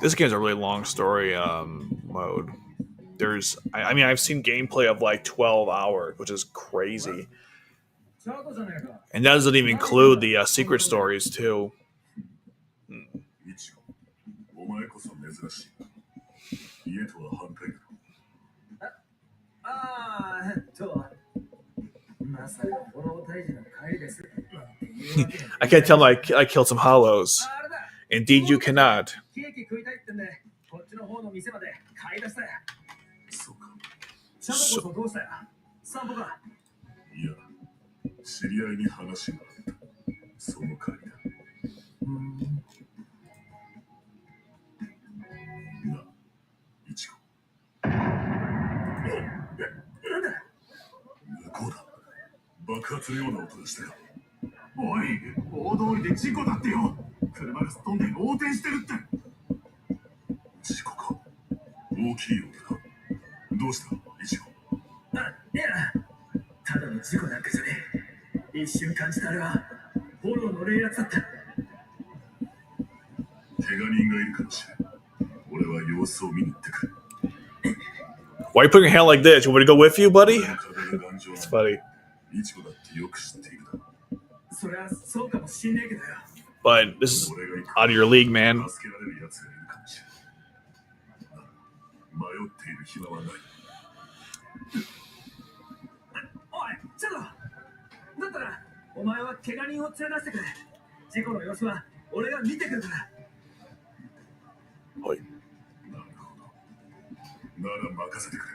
This game's a really long story mode. I mean, I've seen gameplay of like 12 hours, which is crazy. And that doesn't even include the secret stories, too. I can't tell him I killed some hollows. Indeed, you cannot. So, 知り合いに話があった。その帰りだ。な、イチコ。なんだ。向こうだ。爆発のような音がしたよ。おい、大通りで事故だってよ。車がすっ飛んで横転してるって。事故か。大きいようだな。どうした、イチコ。いや、ただの事故なんかじゃねえ。一瞬感じたあれはフォローの冷圧だった。怪我人がいるかもしれん。俺は様子を見に行ってくる。 why are you putting your hand like this? You want me to go with you, buddy? It's funny. But this is out of your league, man. Oi. なら任せてくれ。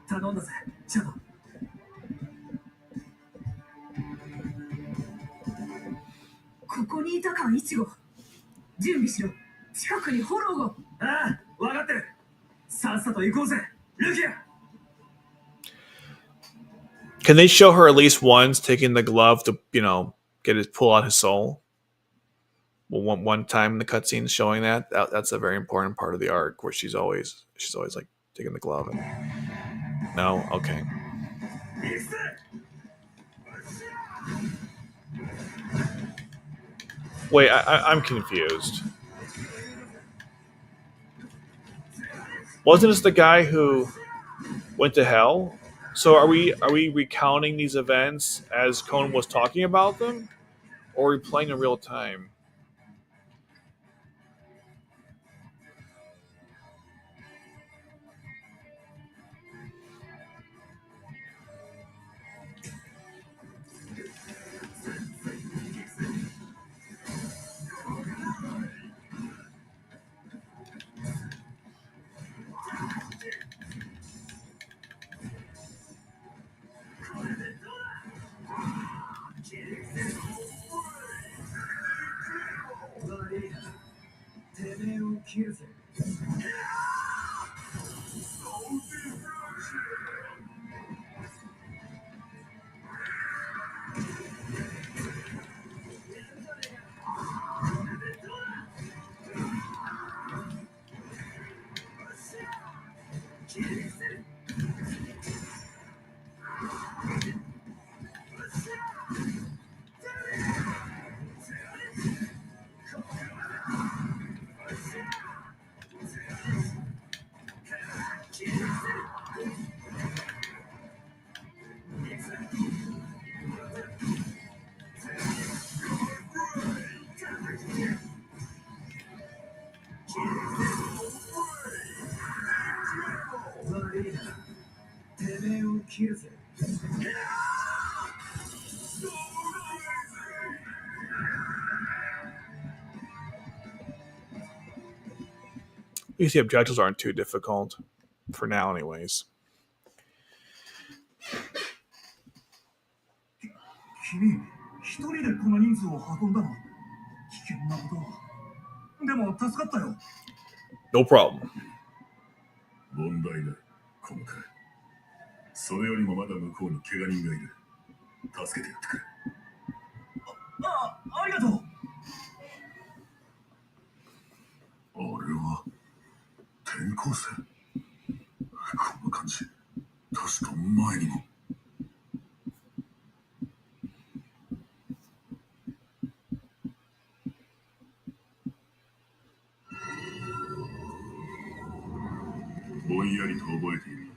頼んだぜ、チャド。ここにいたか、イチゴ。準備しろ。近くにフォローが。ああ、分かってる。さっさと行こうぜ、ルキア。 Can they show her at least once taking the glove to, pull out his soul? Well, one time in the cutscene showing that's a very important part of the arc where she's always like taking the glove. No, okay. Wait, I'm confused. Wasn't this the guy who went to hell? So are we recounting these events as Conan was talking about them, or are we playing in real time? These objectives aren't too difficult. For now, anyways. 君、一人でこの人数を運んだの？危険なことを。でも助かったよ。No problem. 問題ない、この彼。それよりもまだ向こうに怪我人がいる。助けてやってくれ。ありがとう。あれは転校生。この感じ、確か前にも。ぼんやりと覚えている。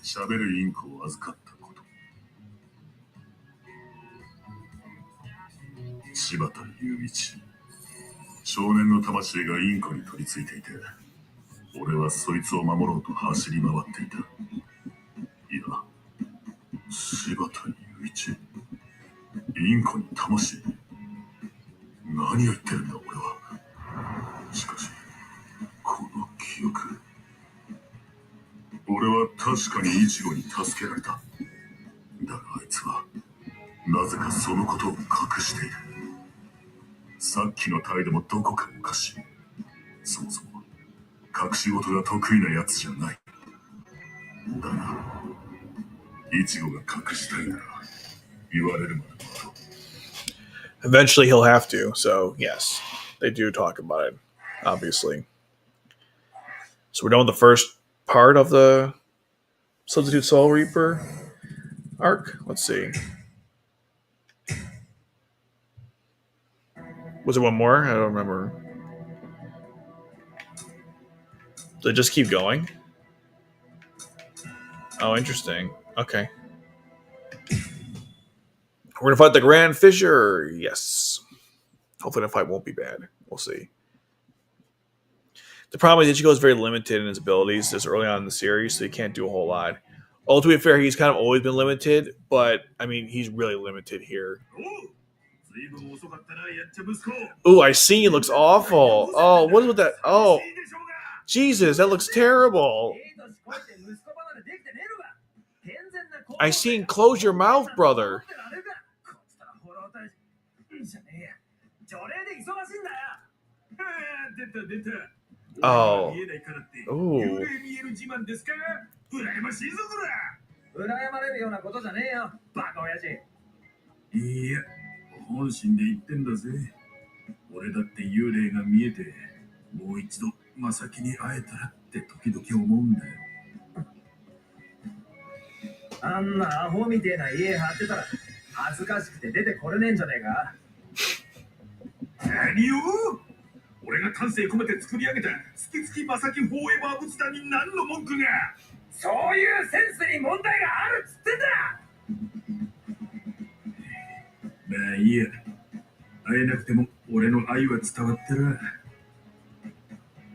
喋るインコを預かったこと。柴田雄一。少年の魂がインコに取り付いていて、俺はそいつを守ろうと走り回っていた。いや、柴田雄一。インコに魂。何を言ってるんだ俺は。しかし、この記憶。俺は確かにイチゴに助けられた。だがあいつはなぜかそのことを隠している。さっきの態度もどこかおかしい。そもそも隠し事が得意なやつじゃない。だがイチゴが隠したいなら言われるまでのこと。 Eventually he'll have to, so yes, they do talk about it, obviously. So we're done with the first part of the Substitute Soul Reaper arc. Let's see. Was there one more? I don't remember. Did it just keep going? Oh, interesting. Okay. We're gonna fight the Grand Fissure. Yes. Hopefully the fight won't be bad. We'll see. The problem is Ichigo is very limited in his abilities this early on in the series, so he can't do a whole lot. All to be fair, he's kind of always been limited, but I mean, he's really limited here. Ooh, I see. It looks awful. Oh, what is with that? Oh, Jesus, that looks terrible. I seen. Close your mouth, brother. Oh. Ooh. 羨まれるようなことじゃねえよ、バカ親父。いや、本心で言ってんだぜ。俺だって幽霊が見えて、もう一度マサキに会えたらって時々思うんだよ。あんなアホみてえな家張ってたら恥ずかしくて出てこれねえんじゃねえか。何を？俺が丹精込めて作り上げたスキスキマサキフォーエバー仏壇に何の文句が？そういうセンスに問題があるっつってんだ。まあいいや。会えなくても俺の愛は伝わってる。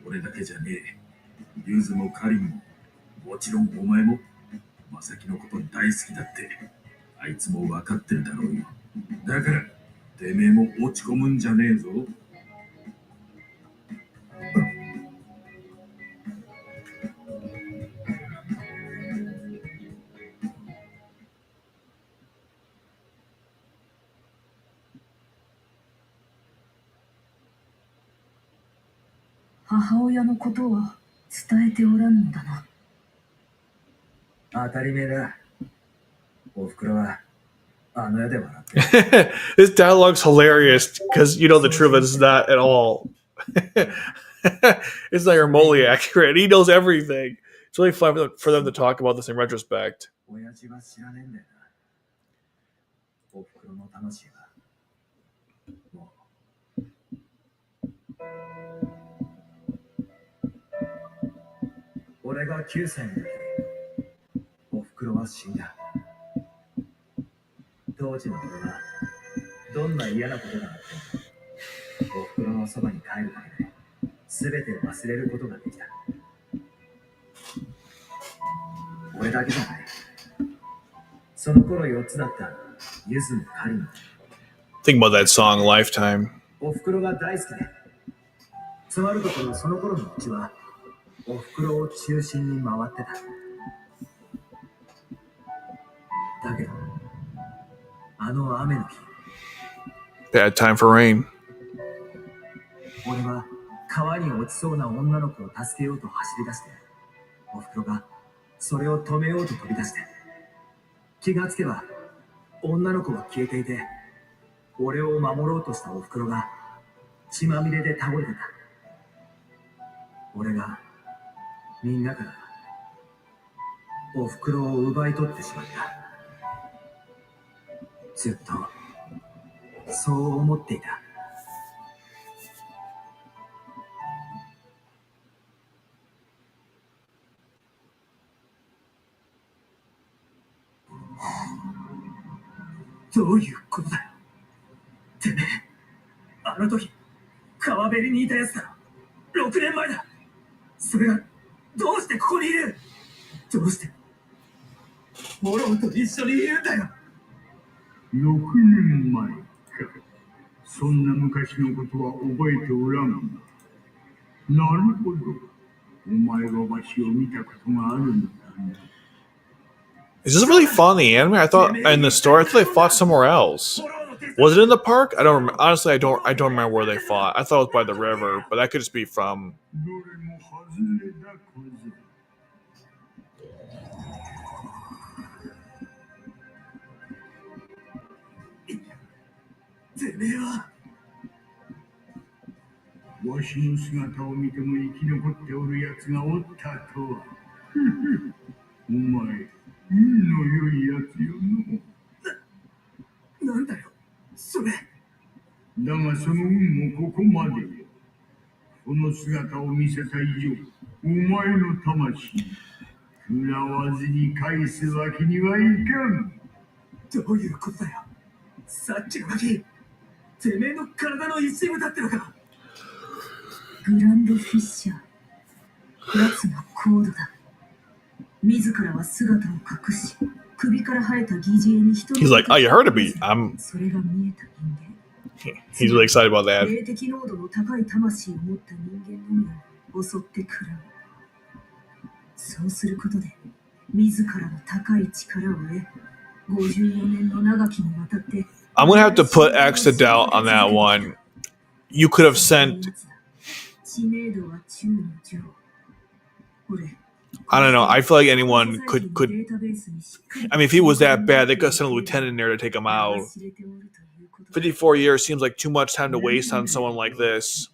俺だけじゃねえ。ユズもカリンも、もちろんお前もマサキのこと大好きだってあいつも分かってるだろうよ。だからてめえも落ち込むんじゃねえぞ。母親のことは伝えておらんのだな。当たり前だ。おふくろはあの世で笑ってる。This dialogue's hilarious because you know the truth is not at all. It's not remotely accurate. He knows everything. It's really fun for them to talk about this in retrospect. 親父は知らねえんだよな。おふくろの魂はもう。俺が9歳の時、おふくろは死んだ。当時の俺はどんな嫌なことがあってもおふくろのそばに帰るだけで全て忘れることができた。俺だけじゃない。その頃4つだったユズもカリも。Think about that song, Lifetime. おふくろが大好きで、つまるところその頃のうちはおふくろを中心に回ってた。だけど、あの雨の日、Bad time for rain. 俺は川に落ちそうな女の子を助けようと走り出して、おふくろがそれを止めようと飛び出して、気がつけば女の子は消えていて、俺を守ろうとしたおふくろが血まみれで倒れてた。俺がみんなからおふくろを奪い取ってしまった。ずっとそう思っていた。どういうことだ。てめえ、あの時川べりにいたやつだ。6年前だ。それがどうしてここにいる。どうしてモロンと一緒にいるんだよ。6年前か。そんな昔のことは覚えておらんが。なるほど。お前がわしを見たことがあるんだな。Is this really fun in the anime? I thought in the story, I thought they fought somewhere else. Was it in the park? I don't remember. Honestly, I don't remember where they fought. I thought it was by the river, but that could just be from. どれも外れだ小僧。てめえはわしの姿を見ても生き残っておる奴がおったとは。お前、運の良い奴よの。なんだよそれ。だがその運もここまでよ。この姿を見せた以上、お前の魂、食らわずに返すわけにはいかん。どういうことだよ。さっきのガキ、てめえの体の一部だってのか。グランドフィッシャー。奴がコードだ。自らは姿を隠し、首から生えた疑似に一人。 He's like, oh, you heard of me. I'm. それが見えた人間。 He's really excited about that. 霊的濃度の高い魂を持った人間のみを襲ってくる。そうすることで自らの高い力を得、54年の長きにわたって。 I'm gonna have to put extra doubt on that one. You could have sent. 知名度は中の上。俺 I don't know. I feel like anyone could. I mean, if he was that bad, they could have sent a lieutenant in there to take him out. 54 years seems like too much time to waste on someone like this.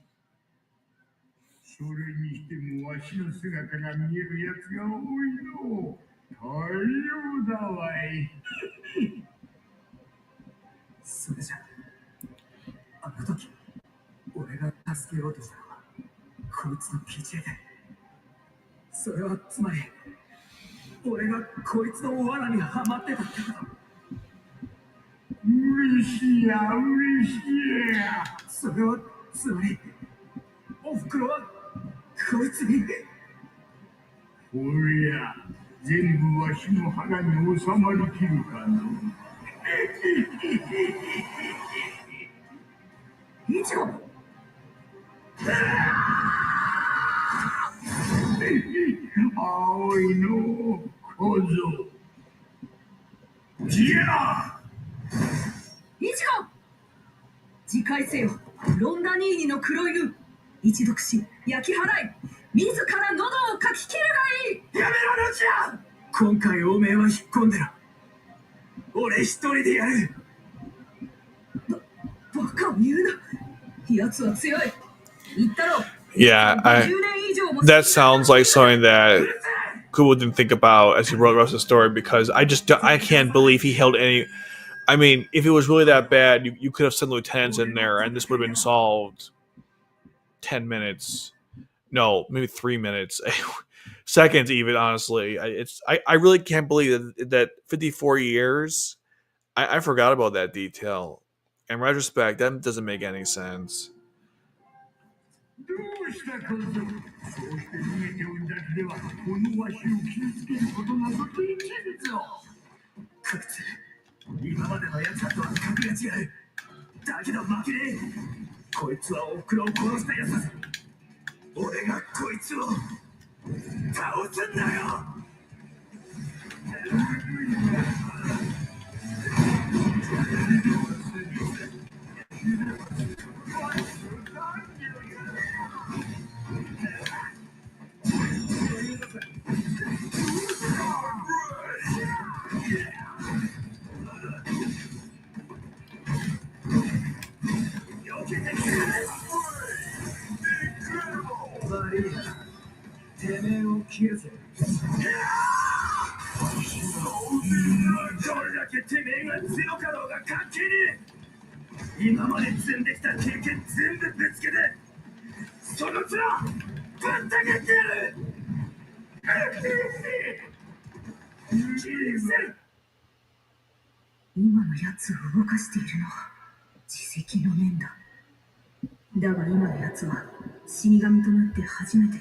それにしてもわしの姿が見える奴が多いの。大量だわい。それじゃ、あの時俺が助けようとしたのはこいつの基地で。それはつまり俺がこいつの罠にはまってたってこと。嬉しいや嬉しいや。それはつまりおふくろはこいつに。おりゃ全部わしの腹に収まりきるかの。以上。青いの小僧。じゃ以上。次回せよロンダニーニの黒犬。一読し焼き払い、自ら喉をかき切るがいい。やめろルチア。今回おめえは引っ込んでろ。俺一人でやる。バカを言うな。奴は強い。言ったろ。 Yeah, that sounds like something that Kubo didn't think about as he wrote the rest of the story, because I can't believe he held any. I mean, if it was really that bad, you could have sent lieutenants in there and this would have been solved 10 minutes. No, maybe 3 minutes. Seconds even, honestly. I really can't believe that 54 years. I forgot about that detail. In retrospect, that doesn't make any sense. どうした小僧。そうして逃げておるだけではこのわしを傷つけることなどできるぞ。こいつ今までのやつらとは格が違う。だけど負けねえ。こいつはおふくろを殺したやつだ。俺がこいつを。今まで積んできた経験全部ぶつけてその面ぶった切ってやる今のやつを動かしているのは自責の念だ。だが今のやつは死神となって初めて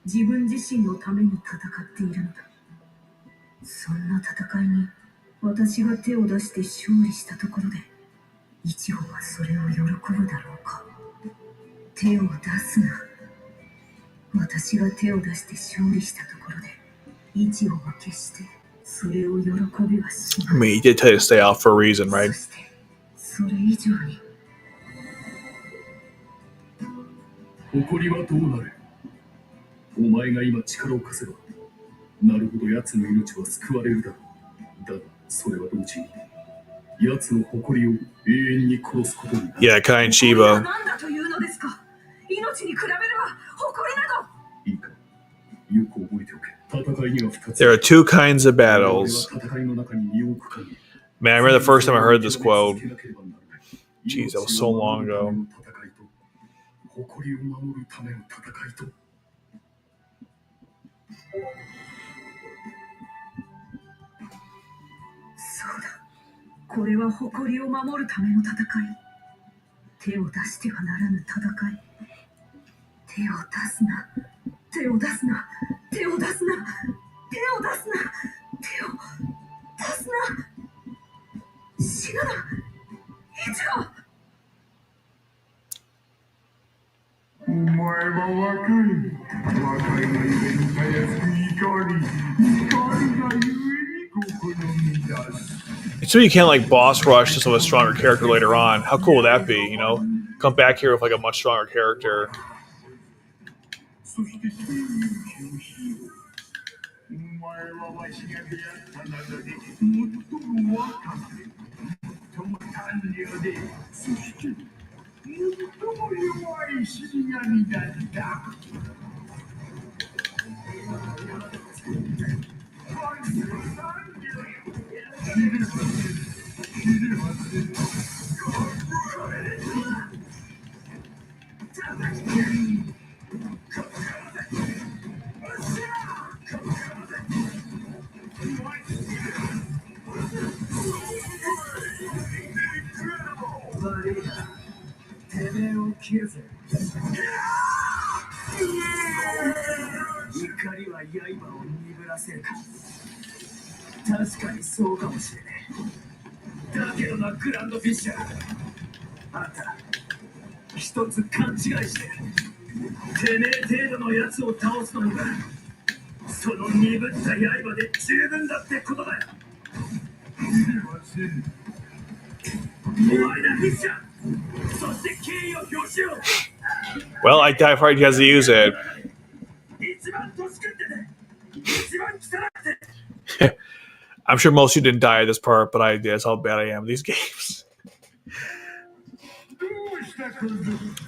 自分自身のために戦っているのだ。そんな戦いに私が手を出して勝利したところで一穂はそれを喜ぶだろうか。手を出すな。私が手を出して勝利したところで一穂は決してそれを喜びはしない。I mean, he did tell you to stay out for a reason, right? そしてそれ以上に誇りはどうなる。お前が今力を貸せばなるほど奴の命は救われるだろう。だがそれは同時に奴の誇りを永遠に殺すことになる。Yeah, Kai and Shiba. 何だというのですか。命に比べれば誇りなど。いいか、よく覚えておけ。戦いには2つ。There are two kinds of battles. 戦いの中に身を置く限り。Man, I remember the first time I heard this quote. Jeez, that was so long ago. 誇りを守るための戦いと。そうだ。これは誇りを守るための戦い。手を出してはならぬ戦い。手を出すな。手を出すな。手を出すな。手を出すな。手を出すな。死ぬな。一号。お前は若い。若いがゆえにたやすく怒り。怒りがゆえにここのみ出す。So you can't like boss rush just with a stronger character later on. How cool would that be? You know, come back here with like a much stronger character. そして真打をしよう。お前はわしが出会った中で最も若く、最も短慮で、そして最も弱い死神だった。てめえを切るぜ。怒りは刃を鈍らせるか。確かにそうかもしれねえ。だけどな、グランドフィッシャー。あんた一つ勘違いしてる。てめえ程度のやつを倒すのがその鈍った刃で十分だってことだよ。知りません。お前だ、フィッシャー。そして敬意を表しよう。 Well, I doubt if he has to use it. 一番年食ってて一番汚くて I'm sure most of you didn't die at this part, but I did. That's how bad I am at these games.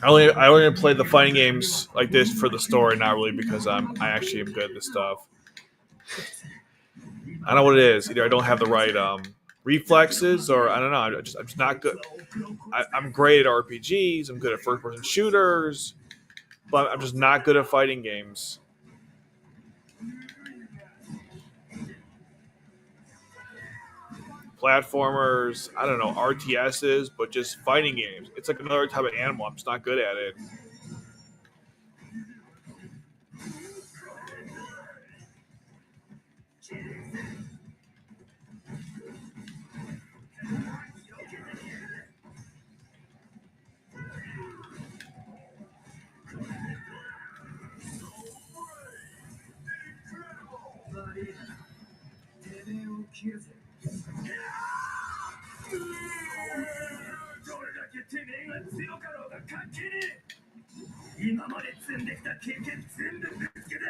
I only play the fighting games like this for the story, not really because I actually am good at this stuff. I don't know what it is. Either I don't have the right reflexes, or I don't know. I'm just not good. I'm great at RPGs. I'm good at first-person shooters, but I'm just not good at fighting games. Platformers, I don't know, RTSs, but just fighting games. It's like another type of animal. I'm just not good at it. 切るぜ。どれだけてめえが強かろうが関係ねえ。今まで積んできた経験全部ぶつけて、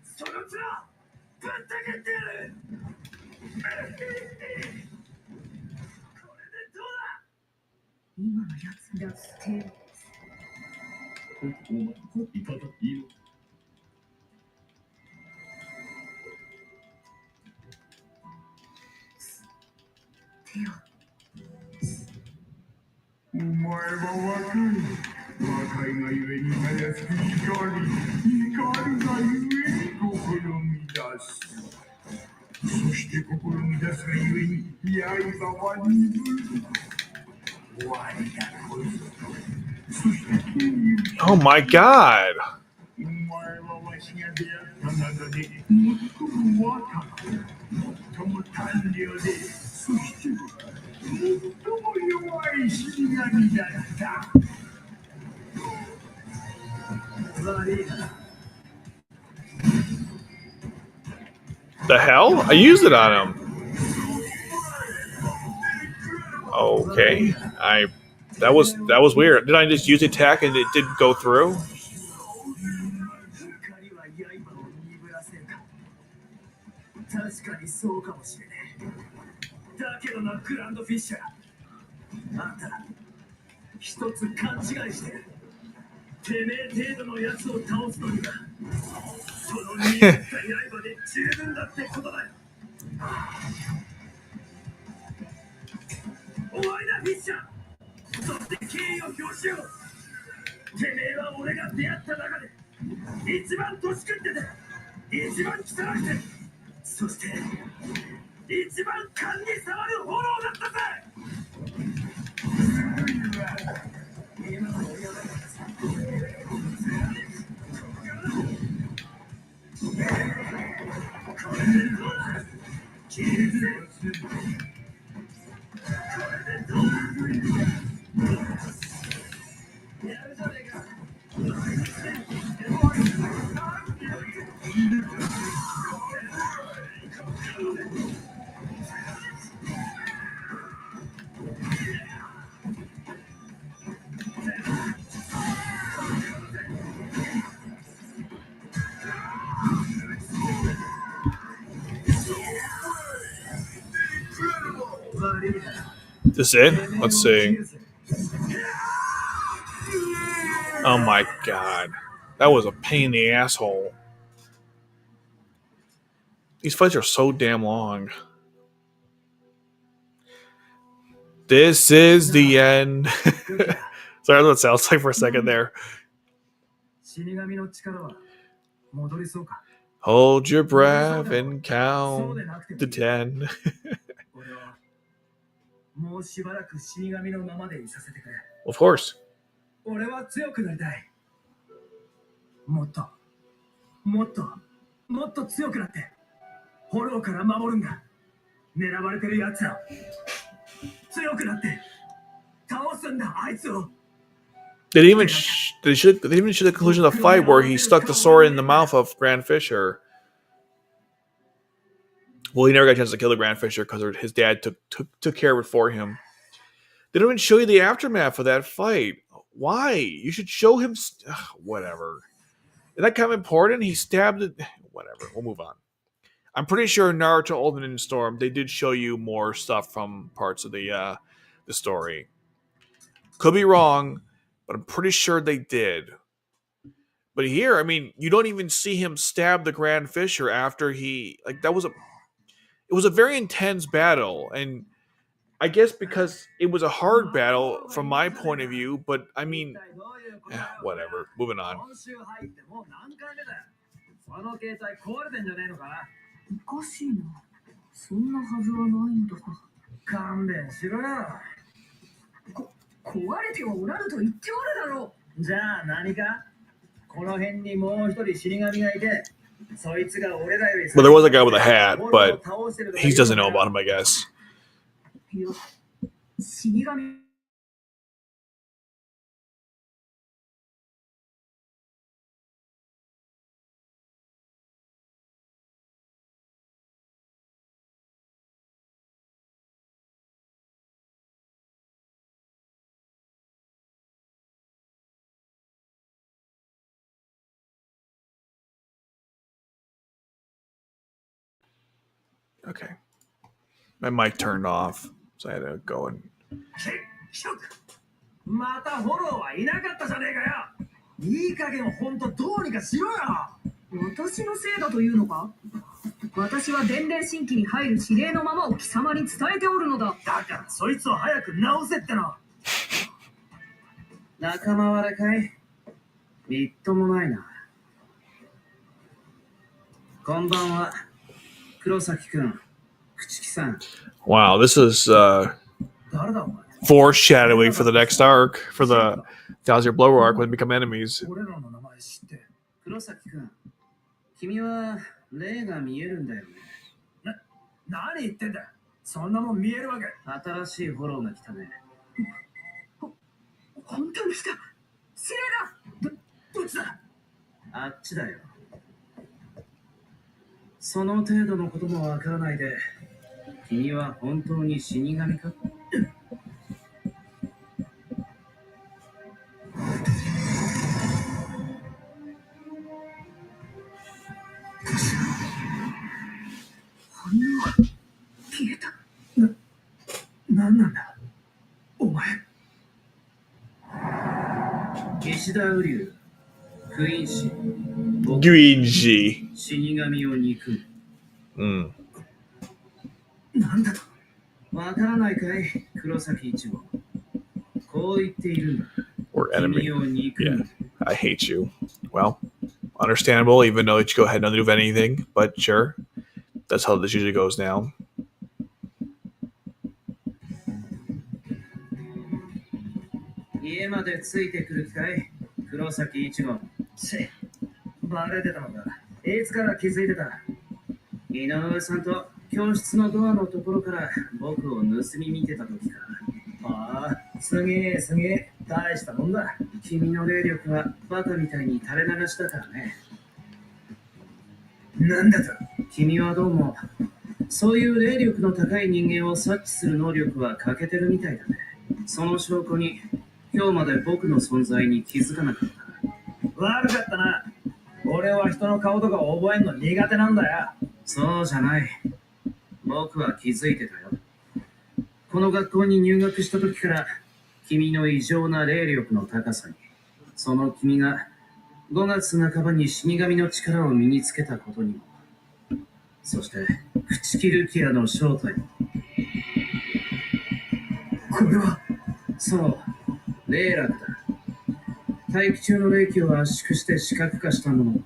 その面ぶった切ってやる。これでどうだ。今のやつが捨てる。お前、いただいいよ。手を。お前は若い。若いがゆえにたやすく怒りがゆえに試み出す。そして試み出すがゆえに刃は鈍る。終わりだこいつ。そして剣に Oh my god! お前はわしが出会った中で最も若く、最も短慮で、そして最も弱い死神だった。悪いな。 The hell? I used it on him. Okay. That was weird. Did I just use the attack and it didn't go through? 光は刃を鈍らせるか。確かにそうかもしれねえ。だけどな、グランドフィッシャー。あんた、一つ勘違いしてる。てめえ程度のやつを倒すのには、その握った刃で十分だってことだよ。終わりだ、フィッシャー。そして敬意を表しよう。てめえは俺が出会った中で一番年食ってて、一番汚くて、そして一番勘に触る炎だったぜ。今の俺はこれでどうだ。切るぜ。これでどうだ。やるじゃねえか。This it? Let's see. Oh my god. That was a pain in the asshole. These fights are so damn long. This is the end. Sorry, that's what it sounds like for a second there. 死神の力は戻りそうか。 Hold your breath and count to 10. 俺はもうしばらく死神のままでいさせてくれ。 Of course. 俺は強くなりたい。もっともっともっと強くなってフォローから守るんだ。狙われてるやつら強くなって倒すんだ、あいつを。 They didn't even show the conclusion of the fight where he stuck the sword in the mouth of Grand Fisher. Well, he never got a chance to kill the Grand Fisher because his dad took care of it for him. They don't even show you the aftermath of that fight. Why? You should show him... whatever. Is that kind of important? He stabbed it... Whatever. We'll move on. I'm pretty sure Naruto Ultimate Ninja Storm, they did show you more stuff from parts of the story. Could be wrong, but I'm pretty sure they did. But here, I mean, you don't even see him stab the Grand Fisher after he... Like, it was a very intense battle, and I guess because it was a hard battle from my point of view, but I mean, whatever. Moving on. おかしいな。そんなはずはないんだが。勘弁しろよ。壊れてはおらぬと言っておるだろう。じゃあ何か。この辺にもう一人死神がいて、そいつが俺らより。 Well, there was a guy with a hat, but he doesn't know about him, I guess. いや、死神 Okay. My mic turned off, so I had to go and. またフォローはいなかったじゃねえかよ。いい加減ほんとどうにかしろよ。私のせいだというのか？私は伝令新規に入る指令のままを貴様に伝えておるのだ。だからそいつを早く直せっての。仲間割れかい？みっともないな。こんばんは。黒崎くん、朽木さん。 Wow, this is 誰だお前。 foreshadowing for the next arc, for the Thousand Year Blower arc when they become enemies. 俺らの名前知って。黒崎くん、君は霊が見えるんだよね。何言ってんだ。そんなもん見えるわけ。新しいフォローが来たね。本当に来た。指令だ。どっちだ。あっちだよ。その程度のこともわからないで、君は本当に死神か？反応が消えた。なんなんだお前。石田雨竜、クイーン氏、 Greenji. 死神を憎む。なんだと。わからないかい、黒崎一護。こう言っているんだ。 Or enemy. 君を憎む。 Yeah. I hate you. Well, understandable, even though you go ahead and undo anything, but sure. That's how this usually goes now. 家までついてくる気かい、黒崎一護。バレてたのか。いつから気づいてた。井上さんと教室のドアのところから僕を盗み見てた時か。ああ、すげえすげえ、大したもんだ。君の霊力はバカみたいに垂れ流しだからね。なんだと。君はどうもそういう霊力の高い人間を察知する能力は欠けてるみたいだね。その証拠に今日まで僕の存在に気づかなかった。悪かったな。俺は人の顔とか覚えんの苦手なんだよ。そうじゃない。僕は気づいてたよ。この学校に入学した時から君の異常な霊力の高さに、その君が5月半ばに死神の力を身につけたことにも、そして朽木ルキアの正体も。これはそう、霊楽だ。大気中の霊気を圧縮して視覚化したもの。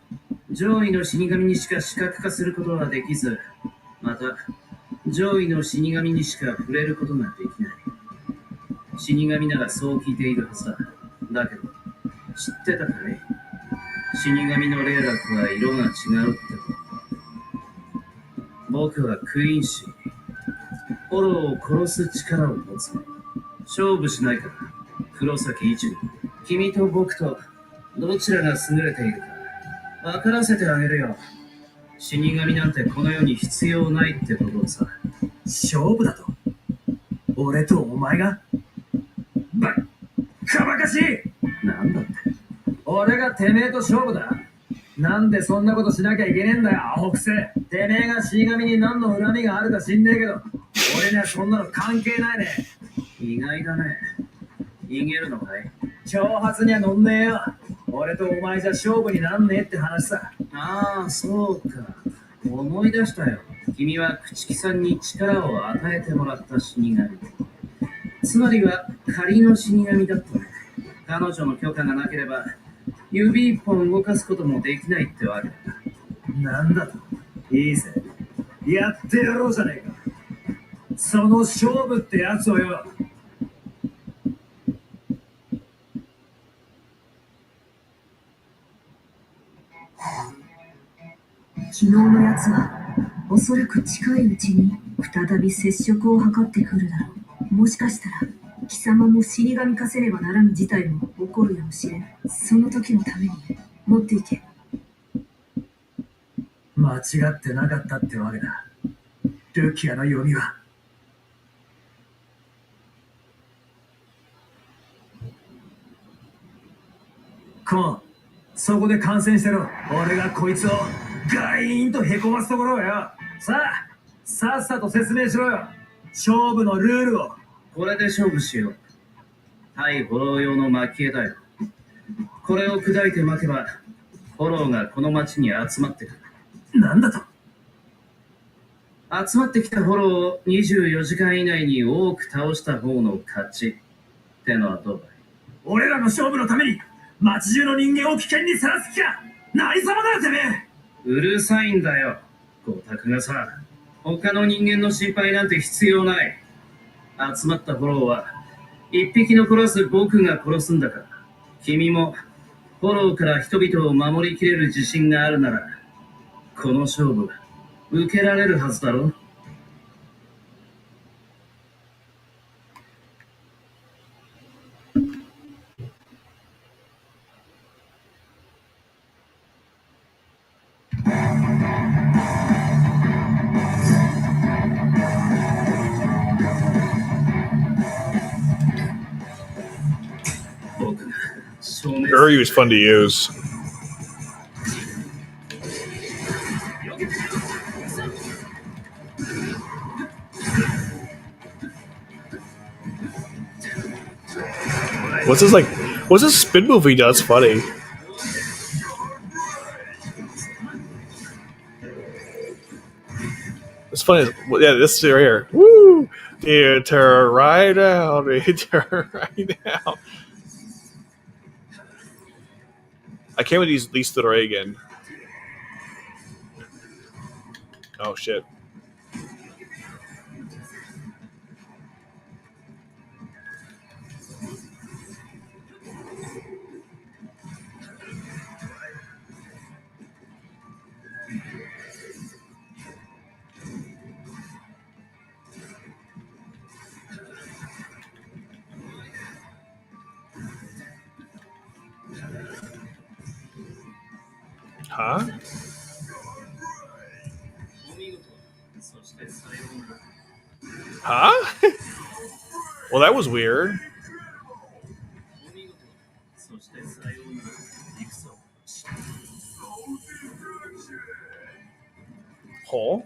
上位の死神にしか視覚化することはできず、また上位の死神にしか触れることができない。死神ならそう聞いているはずだ。だけど知ってたかい？死神の霊楽は色が違うってこと。僕はクイーン氏、フォローを殺す力を持つ。勝負しないから、黒崎一護。君と僕とどちらが優れているか分からせてあげるよ。死神なんてこの世に必要ないってことをさ。勝負だと？俺とお前が？かばかしい。なんだって。俺がてめえと勝負だ。なんでそんなことしなきゃいけねえんだよ、アホくせ。てめえが死神に何の恨みがあるか知んねえけど、俺にはそんなの関係ないね。意外だね。逃げるのかい？挑発には乗んねえよ。俺とお前じゃ勝負になんねえって話さ。ああ、そうか。思い出したよ。君は朽木さんに力を与えてもらった死神。つまりは仮の死神だったね。彼女の許可がなければ指一本動かすこともできないってわけだ。なんだと。いいぜ。やってやろうじゃねえか。その勝負ってやつをよ。昨日のやつはおそらく近いうちに再び接触を図ってくるだろう。もしかしたら貴様も死神化せねばならぬ事態も起こるやもしれん。その時のために持っていけ。間違ってなかったってわけだ。ルキアの読みは。コン、そこで観戦してろ。俺がこいつをガイーンとへこますところをよ。さあ、さっさと説明しろよ。勝負のルールを。これで勝負しよう。対フォロー用の蒔絵だよ。これを砕いて巻けば、フォローがこの町に集まってくる。なんだと？集まってきたフォローを24時間以内に多く倒した方の勝ちってのはどうだい？俺らの勝負のために町中の人間を危険にさらす気か？何様だよてめえ！うるさいんだよ、ゴタクがさ。他の人間の心配なんて必要ない。集まったフォローは一匹残らず僕が殺すんだから。君もフォローから人々を守りきれる自信があるなら、この勝負受けられるはずだろ。Uri was fun to use. What's this spin move he does? Funny. It's funny. Yeah, this right here. Woo! You turn right out. You turn right out. I can't wait to use Lisa the Ray again. Oh shit. Huh? Huh? Well, that was weird. Hole?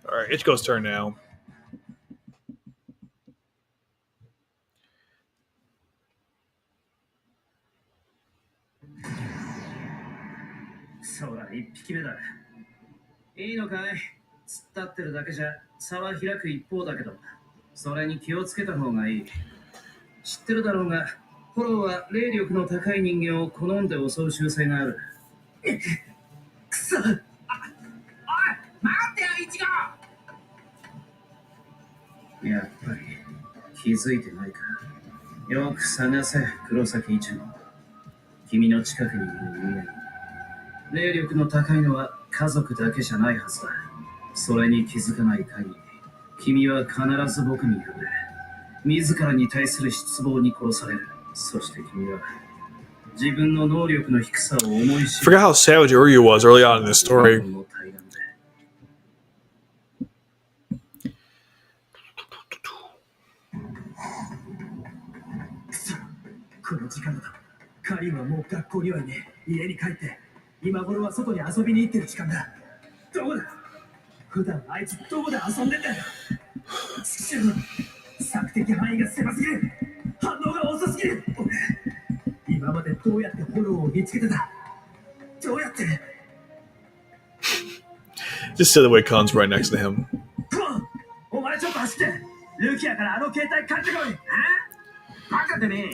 All right, Ichigo's turn now. So, 1匹目だ。いいのかい？突っ立ってるだけじゃ差は開く一方だけど、それに気をつけた方がいい。知ってるだろうが、フォローは霊力の高い人間を好んで襲う習性がある。くそ！おい、待ってよ、イチゴ！やっぱり気づいてないか。よく探せ、黒崎一の。君の近くにいる人間。霊力の高いのは家族だけじゃないはずだ。それに気づかない限り、君は必ず僕に触れ、自らに対する失望に殺される。そして君は自分の能力の低さを思い知る。 Forgot how savage Uryu was early on in this story. この時間だ。カリンはもう学校にはいねえ。家に帰って今頃は外に遊びに行ってる時間だ。どこだ？普段あいつどこで遊んでんだよ。索敵範囲が狭すぎる。反応が遅すぎる。俺、今までどうやってフォローを見つけてた？どうやって？ Just so the way Khan's right next to him. お前ちょっと走って。ルキアからあの携帯買ってこい。バカでね、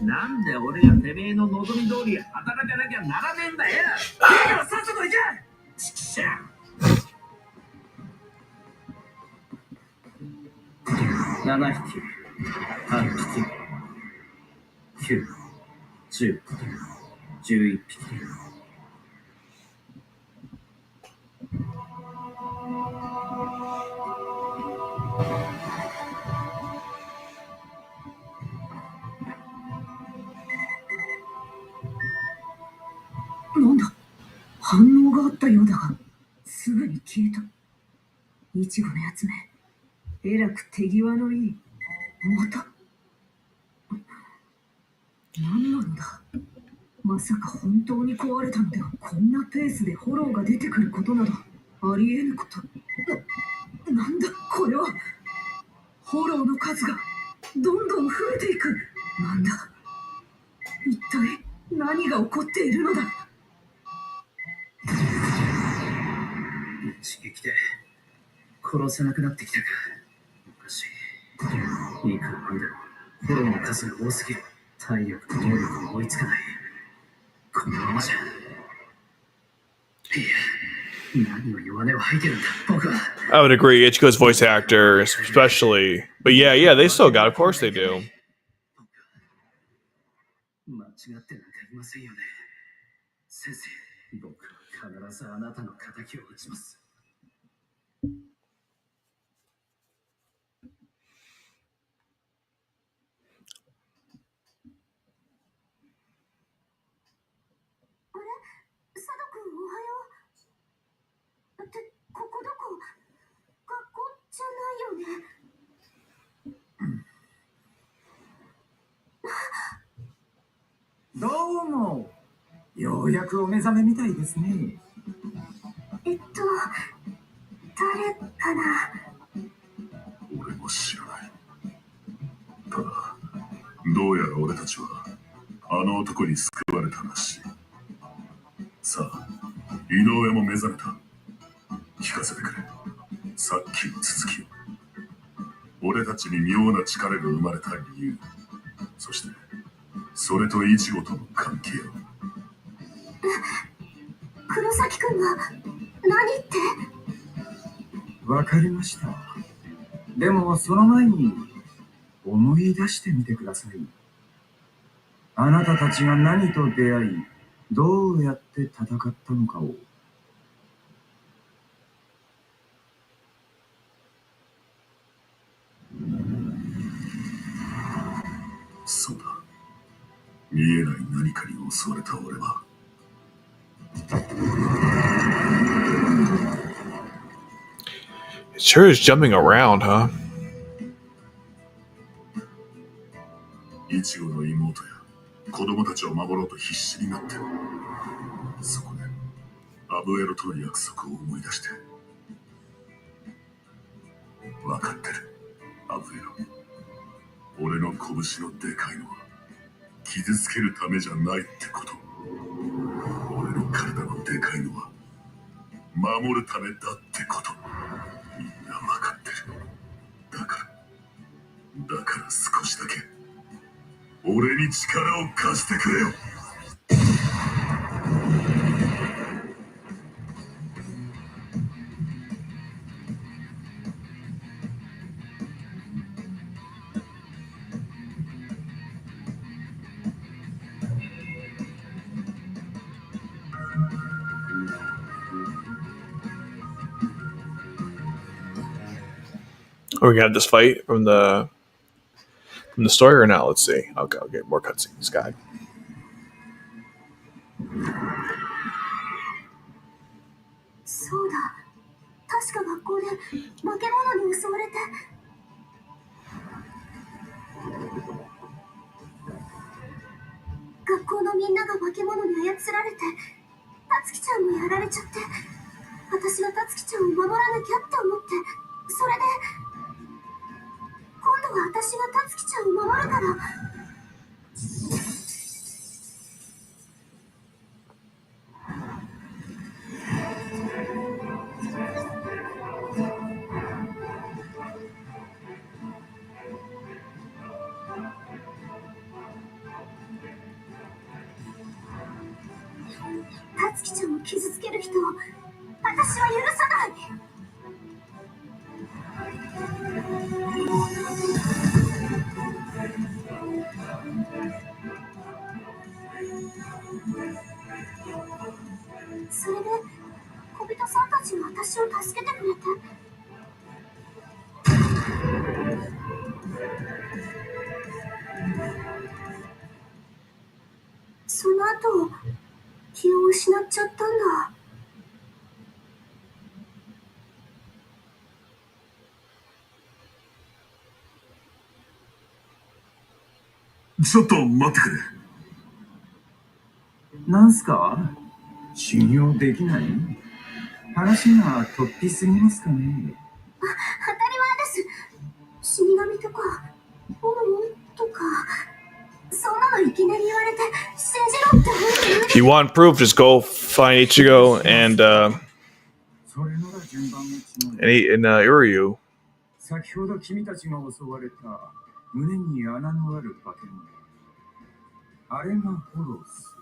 なんで俺がてめえの望み通り働かなきゃならねえんだよ。だからさっさと行け。ちくしゃ。7匹、8匹、9、10、11匹。なんだ、反応があったようだが、すぐに消えた。イチゴのやつめ、えらく手際のいい。また何なのだ。まさか本当に壊れたのでは、こんなペースでフォローが出てくることなどありえぬこと。なんだこれは。フォローの数がどんどん増えていく。なんだ、一体何が起こっているのだ。刺激で殺せなくなってきたか。おかしい。いいからなんだろう。フォローの数が多すぎる。体力と能力が追いつかない。このままじゃ。いや、何を弱音を吐いてるんだ、僕は。I would agree. Ichigo's voice actor, especially. But yeah, they still got. Of course they do. 間違ってなんかいませんよね。先生、僕は必ずあなたの敵を討ちます。佐渡くん、おはよう。って、ここどこ？学校じゃないよね。どうも。ようやくお目覚めみたいですね。誰かな。俺も知らない。ただ、どうやら俺たちはあの男に救われたらしい。さあ、井上も目覚めた。聞かせてくれ。さっきの続きを。俺たちに妙な力が生まれた理由、そしてそれとイチゴとの関係を。黒崎くんが何って。わかりました。でもその前に思い出してみてください。あなたたちが何と出会い、どうやって戦ったのかを。そうだ。見えない何かに襲われた俺は。It sure is jumping around, huh? イチゴの妹や子供たちを守ろうと必死になってる。そこでアブエロとの約束を思い出して。分かってる、アブエロ。俺の拳のでかいのは傷つけるためじゃないってこと。俺の体のでかいのは守るためだってこと。みんな分かってる。だから少しだけ俺に力を貸してくれよ。Are we gonna have this fight from the story or not? Let's see. Okay, I'll get more cutscenes, guy. そうだ、確か学校で化け物に襲われて。学校のみんなが化け物に操られて、たつきちゃんもやられちゃって、私がたつきちゃんを守らなきゃって思って、それで今度は私がたつきちゃんを守るから。る人を私は許さない。それで小人さんたちが私を助けてくれて。その後気を失っちゃったんだ。ちょっと待ってくれ。なんすか？信用できない？話が突飛すぎますかね？当たり前です。死神とか炎とかそんなのいきなり言われて信じろって言う。 If you want proof, just go find Ichigo and それなら順番がin 違う。Uryu. 先ほど君たちが襲われた胸に穴のある化け物、あれがホロス。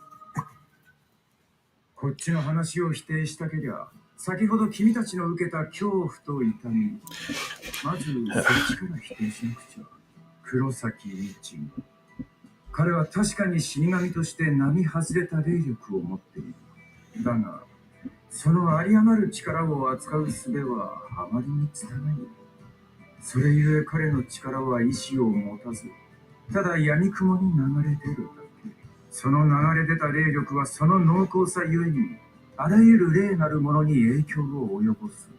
こっちの話を否定したけりゃ、先ほど君たちの受けた恐怖と痛み、まずそっちから否定しなくちゃ。黒崎一護、彼は確かに死神として並外れた霊力を持っている。だがその有り余る力を扱う術はあまりに拙い。それゆえ彼の力は意志を持たず、ただ闇雲に流れ出るだけ。その流れ出た霊力はその濃厚さゆえにあらゆる霊なるものに影響を及ぼす。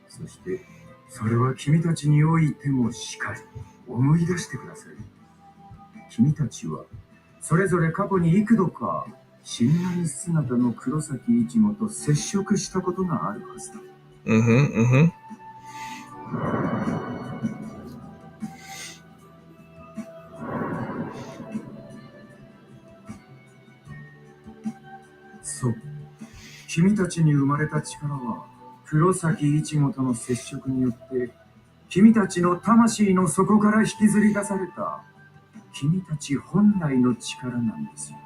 そしてそれは君たちにおいてもしかり。思い出してください。君たちはそれぞれ過去に幾度か死神姿の黒崎一護と接触したことがあるはずだ。そう、君たちに生まれた力は黒崎一護との接触によって君たちの魂の底から引きずり出された君たち本来の力なんですよ。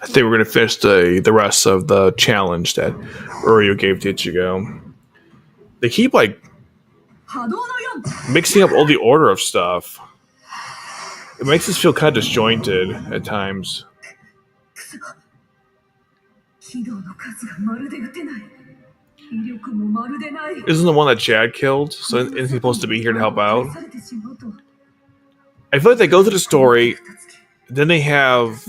I think we're gonna finish the rest of the challenge that Uryu gave to Ichigo. They keep like mixing up all the order of stuff. It makes us feel kind of disjointed at times. Isn't the one that Chad killed? So isn't he supposed to be here to help out? I feel like they go through the story, then they have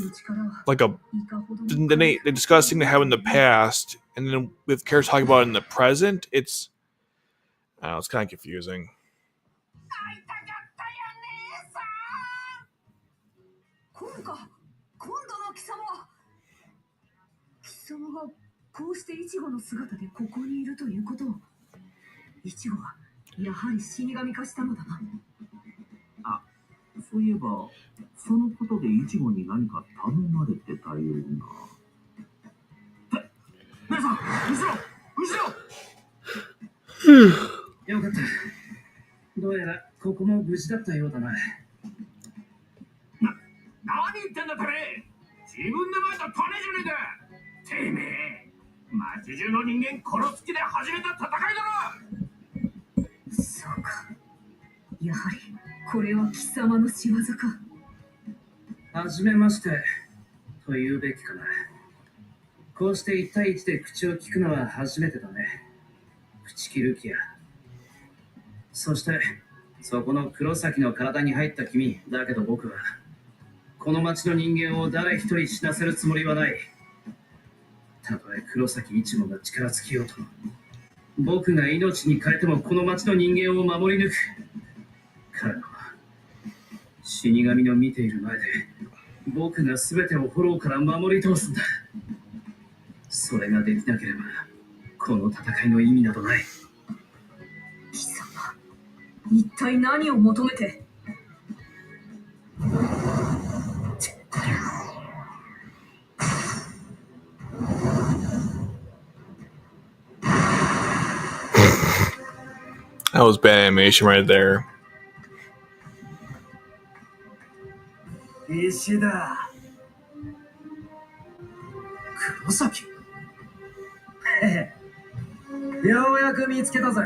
like then they discuss things they have in the past, and then with characters talking about it in the present, it's kind of confusing. 貴様がこうしてイチゴの姿でここにいるということを、イチゴはやはり死神化したのだな。あ、そういえばそのことでイチゴに何か頼まれてたような。皆さん、後ろよかった。どうやらここも無事だったようだな。何言ってんだこれ。自分でまいた種じゃねえか。てめえ、町中の人間殺す気で始めた戦いだろ。そうか、やはりこれは貴様の仕業か。はじめましてと言うべきかな。こうして1対1で口を聞くのは初めてだね。口切る気や。そしてそこの黒崎の体に入った君だけど、僕はこの町の人間を誰一人死なせるつもりはない。たとえ黒崎一門が力尽きようと、僕が命に変えてもこの町の人間を守り抜く。彼らは死神の見ている前で僕が全てをフォローから守り通すんだ。それができなければこの戦いの意味などない。貴様、一体何を求めて。That was bad animation right there. 石だ。黒崎。ようやく見つけたぜ。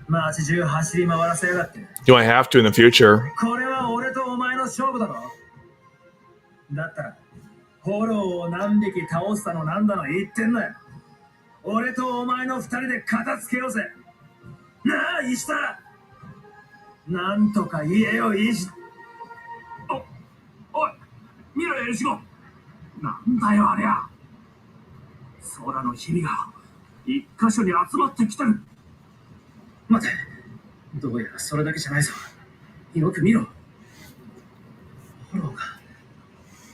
街中走り回らせやがって。You might have to in the future. これは俺とお前の勝負だろ。だったら、フォローを何匹倒したのなんだの言ってんだよ。俺とお前の二人で片付けようぜ。なあ、石田。なんとか言えよ、石田。おい、見ろよ、石子。なんだよ、ありゃ。空の日々が一箇所に集まってきてる。待て、どうやらそれだけじゃないぞ。よく見ろ。フォローが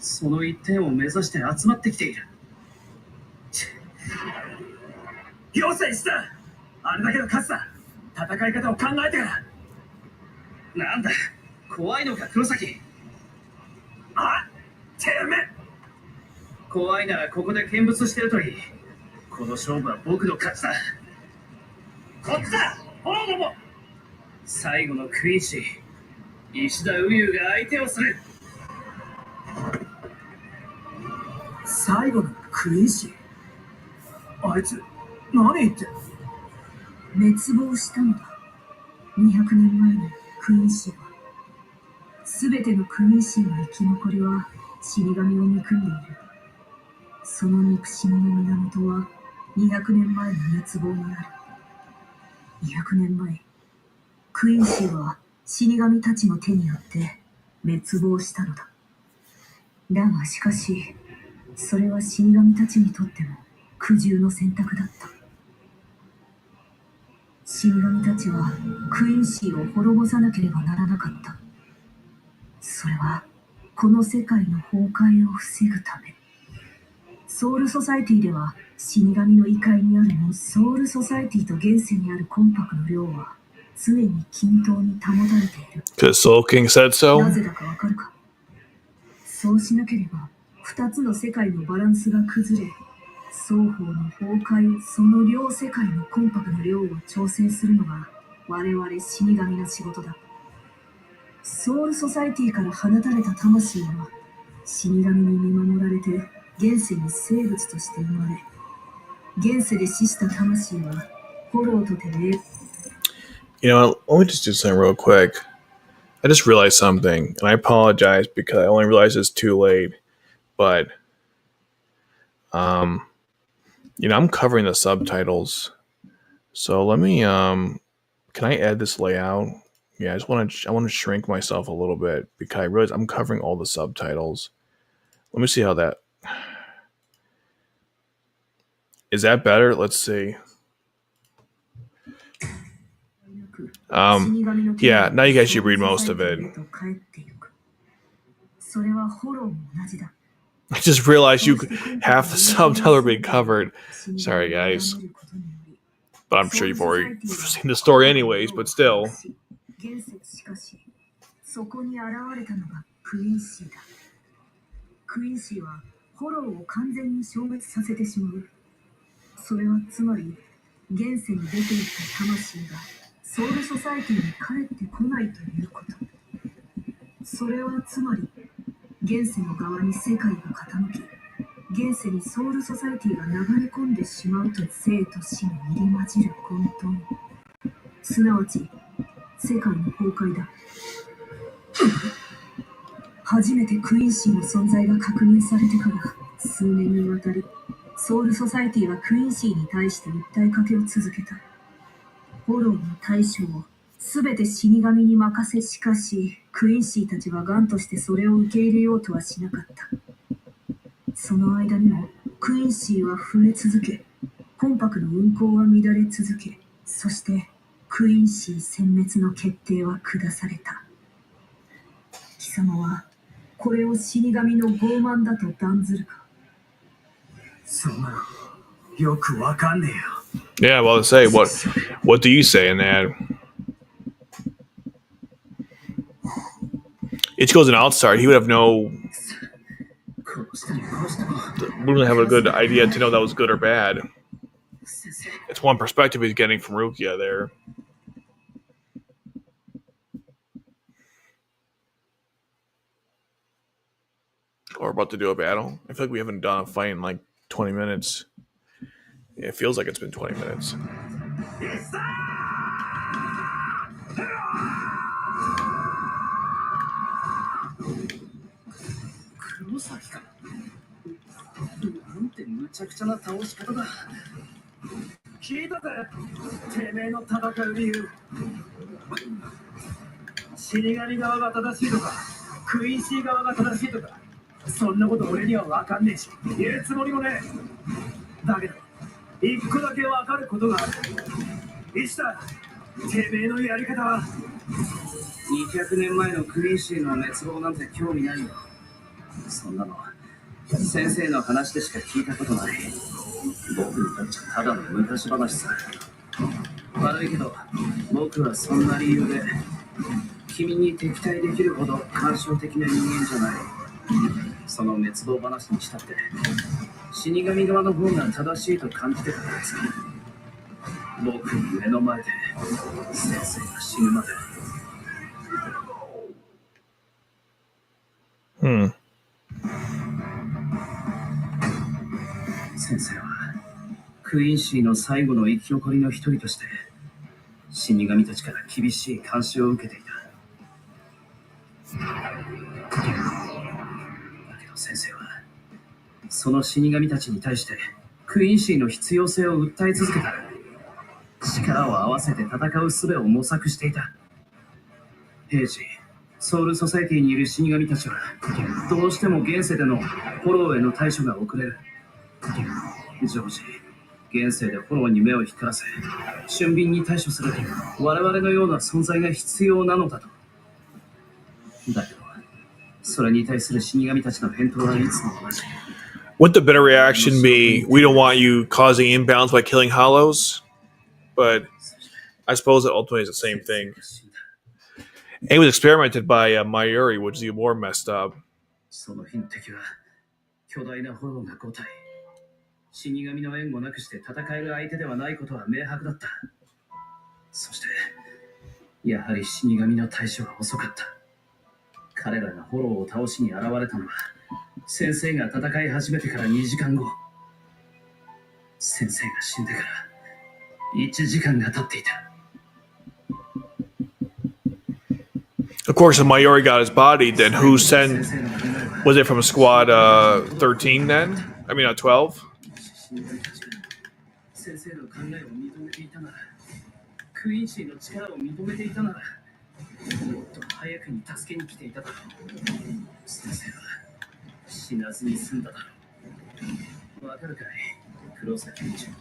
その一点を目指して集まってきている。よせ、石田。あれだけの数だ。戦い方を考えてから。なんだ、怖いのか、黒崎。あ、てめえ。怖いならここで見物してるといい。この勝負は僕の勝ちだ。こっちだ、フォローども。最後のクイーンシー、石田ウユが相手をする。最後のクイーンシー、あいつ何言ってる。滅亡したのだ。200年前のクイーンシーは。すべてのクイーンシーの生き残りは死神を憎んでいる。その憎しみの源は200年前の滅亡にある。200年前、クイーンシーは死神たちの手によって滅亡したのだ。だがしかし、それは死神たちにとっても苦渋の選択だった。死神たちはクイーンシーを滅ぼさなければならなかった。それはこの世界の崩壊を防ぐため。ソウルソサエティでは死神の異界にあるのソウルソサエティと現世にある魂魄の量は常に均等に保たれている。 Because Soul King said so. なぜだかわかるか。そうしなければ二つの世界のバランスが崩れ、双方の崩壊、その両世界の魂魄の量を調整するのが我々死神の仕事だ。ソウルソサエティから放たれた魂は死神に見守られて現世に生物として生まれ、現世で死した魂はフォローとて霊。 You know, let me just do something real quick. I just realized something, and I apologize because I only realized it's too late. But, you know, I'm covering the subtitles. So let me, can I add this layout? Yeah, I want to shrink myself a little bit because I realize I'm covering all the subtitles. Let me see how that, is that better? Let's see. Yeah, now you guys should read most of it. I just realized you half the subtitle being covered. Sorry, guys. But I'm sure you've already seen the story anyways, but still. そこに現れたのがクイーンシーだ。クイーンシーはフォローを完全に消滅させてしまう。それはつまり現世に出ていった魂がソウルソサエティに帰ってこないということ。それはつまり現世の側に世界が傾き、現世にソウルソサエティが流れ込んでしまうと生と死に入り混じる混沌、すなわち世界の崩壊だ。初めてクイーンシーの存在が確認されてから数年にわたり、ソウルソサエティはクイーンシーに対して訴えかけを続けた。フォローの対処をすべて死神に任せ、しかしクイーンシーたちは頑としてそれを受け入れようとはしなかった。その間にもクイーンシーは増え続け、魂魄の運行は乱れ続け、そしてクイーンシー殲滅の決定は下された。貴様はこれを死神の傲慢だと断ずるか。そんなのよくわかんねえよ。 Yeah, well, to say what do you say in that? Ichigo's an outsider. He would have no, 殺しても殺しても wouldn't have a good idea to know that was good or bad. 先生 It's one perspective he's getting from Rukia there. Or about to do a battle. I feel like we haven't done a fight in like 20 minutes. Yeah, it feels like it's been 20 minutes. 黒崎か。なんて無茶苦茶な倒し方だ。聞いたぜ、てめえの戦う理由。死神側が正しいとか、クイーンシー側が正しいとか、そんなこと俺には分かんねえし、言うつもりもねえ。だけど、一個だけ分かることがある。石田、てめえのやり方は200年前のクイーンシーの滅亡なんて興味ないよ。そんなの先生の話でしか聞いたことない。僕にとっちゃただの昔話さ。悪いけど僕はそんな理由で君に敵対できるほど感傷的な人間じゃない。その滅亡話にしたって死神側の方が正しいと感じてたからさ。僕の目の前で先生が死ぬまで。先生はクイーンシーの最後の生き残りの一人として死神たちから厳しい監視を受けていた。だけど先生はその死神たちに対してクイーンシーの必要性を訴え続けた。力を合わせて戦う術を模索していた。平時ソウルソサイティにいる死神たちはどうしても現世でのフォローへの対処が遅れる。常時現世でフォローに目を光らせ俊敏に対処する我々のような存在が必要なのだと。だけどそれに対する死神たちの返答はいつも同じ。 Would the better reaction be, we don't want you causing imbalance by killing hollows? But I suppose it ultimately is the same thing. And it was experimented by Mayuri, which is even more messed up. その日の敵は巨大な炎が5体。死神の縁をなくして戦える相手ではないことは明白だった。そしてやはり死神の対処は遅かった。彼らがフォローを倒しに現れたのは先生が戦い始めてから2時間後。先生が死んでから1時間が経っていた。 Of course, if Mayuri got his body, then who sent... Was it from squad 13 then? I mean, 12? 先生の考えを認めていたなら、クイーンシーの力を認めていたなら、もっと早くに助けに来ていただろう。先生は死なずに済んだだろう。わかるかい、黒崎一郎。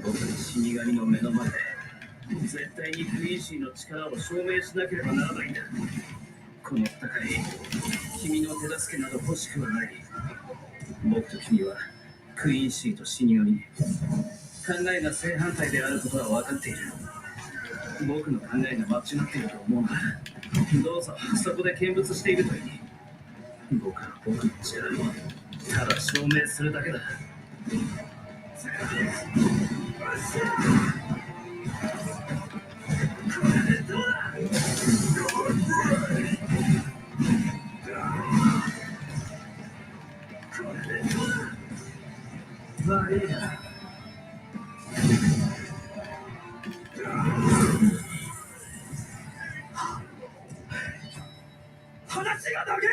僕の死神の目の前で絶対にクイーンシーの力を証明しなければならないんだ。この戦い、君の手助けなど欲しくはない。僕と君はクイーンシーと死神、考えが正反対であることは分かっている。僕の考えが間違っていると思うなら、どうぞそこで見物しているといい。僕は僕の力をただ証明するだけだ。悪いな。話がだけ。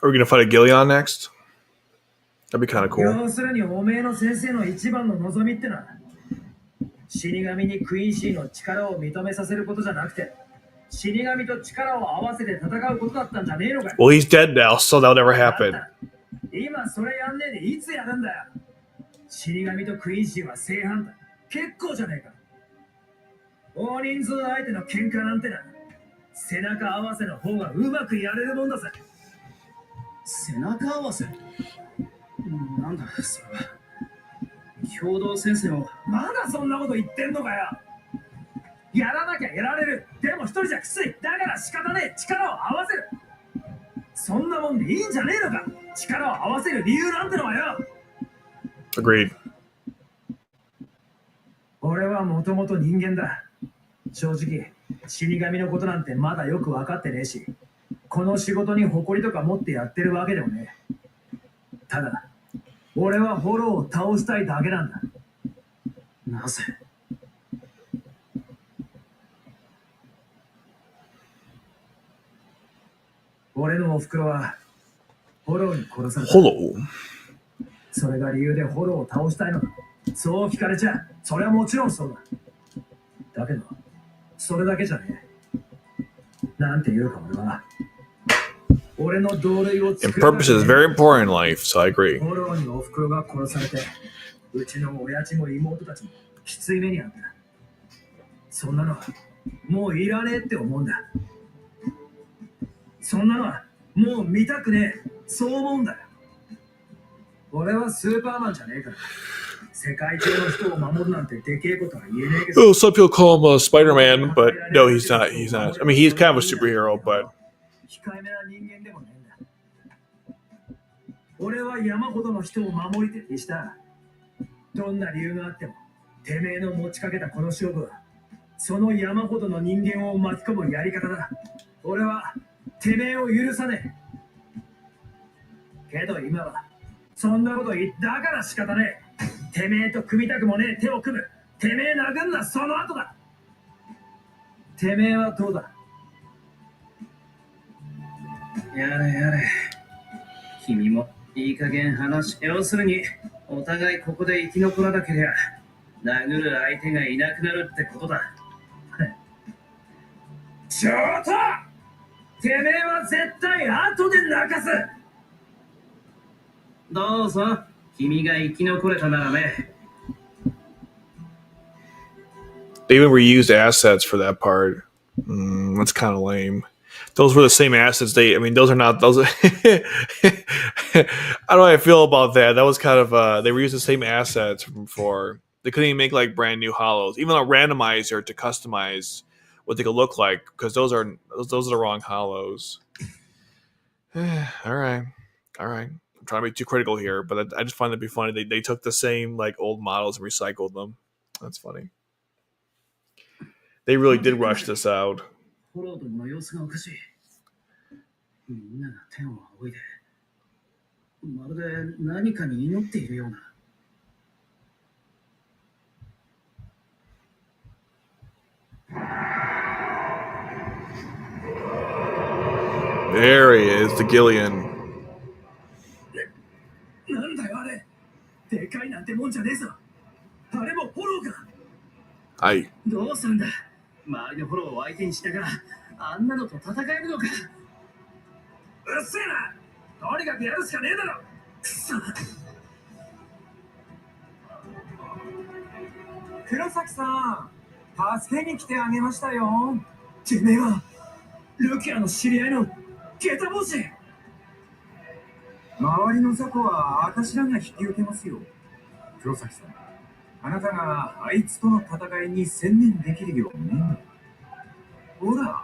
Are we going to fight a Gillion next? That'd be kind of cool. 要するにおめえの先生の一番の望みってな、死神にクイーンシーの力を認めさせることじゃなくて、死神と力を合わせて戦うことだったんじゃねえのかよ。 Well, he's dead now, so that'll never happen. 今それやんねえでいつやるんだよ。死神とクイーンシーは正反対、結構じゃねえか。大人数相手の喧嘩なんてな、背中合わせの方がうまくやれるもんだぜ。背中合わせ？なんだそれは。共同戦線をまだそんなこと言ってんのかよ。やらなきゃやられる。でも一人じゃきつい。だから仕方ねえ。力を合わせる。そんなもんでいいんじゃねえのか。力を合わせる理由なんてのはよ。Agreed. 俺はもともと人間だ。正直死神のことなんてまだよく分かってねえし、この仕事に誇りとか持ってやってるわけでもねえ。ただ俺はフォローを倒したいだけなんだ。なぜ？俺のおふくろはフォローに殺された。Hello. それが理由でフォローを倒したいのか。そう聞かれちゃそれはもちろんそうだ。だけどそれだけじゃねえ。なんていうか俺は俺の同類を And purpose is very important in life, so I agree. フォローにおふくろが殺されて、うちの親父も妹たちもきつい目にあった。そんなのはもういらねえって思うんだ。そんなのはもう見たくねえ。そう思うんだよ。俺はスーパーマンじゃねえから。世界中の人を守るなんてでけえことは言えねえけど。Oh, some people call him Spider-Man, but no, he's not. He's not. I mean, he's kind of a superhero, but 控えめな人間でもねえんだ。俺は山ほどの人を守りてした。どんな理由があっても、てめえの持ちかけたこの勝負は、その山ほどの人間を巻き込むやり方だ。俺はてめえを許さねえ。けど今は、そんなこと言ったから仕方ねえ。てめえと組みたくもねえ手を組む。てめえ殴んなその後だ。てめえはどうだ。やれやれ。君もいい加減話。要するに、お互いここで生き残らなけりゃ、殴る相手がいなくなるってことだ。ちょっと！てめえは絶対後で泣かす。どうぞ、君が生き残れたならね。they even reused assets for that part. That's kind of lame. Those were the same assets. I mean, those are not those. I don't know how I feel about that. That was kind of they reused the same assets from before. They couldn't even make like brand new hollows, even a randomizer to customize what they could look like, because those are the wrong hollows. All right. I'm trying to be too critical here, but I just find it to be funny. They took the same like old models and recycled them. That's funny. They really did rush this out. フォロードの様子がおかしい。みんなが天を仰いで、まるで何かに祈っているような。There he is, the Gillian. なんだよあれ。でかいなんてもんじゃねえぞ。あれもフォローか。はい。どうするんだ。周りのフォローを相手にしながら、あんなのと戦えるのか。うっせえな。とにかくやるしかねえだろ。くそ。黒崎さん、助けに来てあげましたよ。てめえはルキアの知り合いのゲタ帽子。周りの雑魚は私らが引き受けますよ。黒崎さん、あなたがあいつとの戦いに専念できるようね。ほら、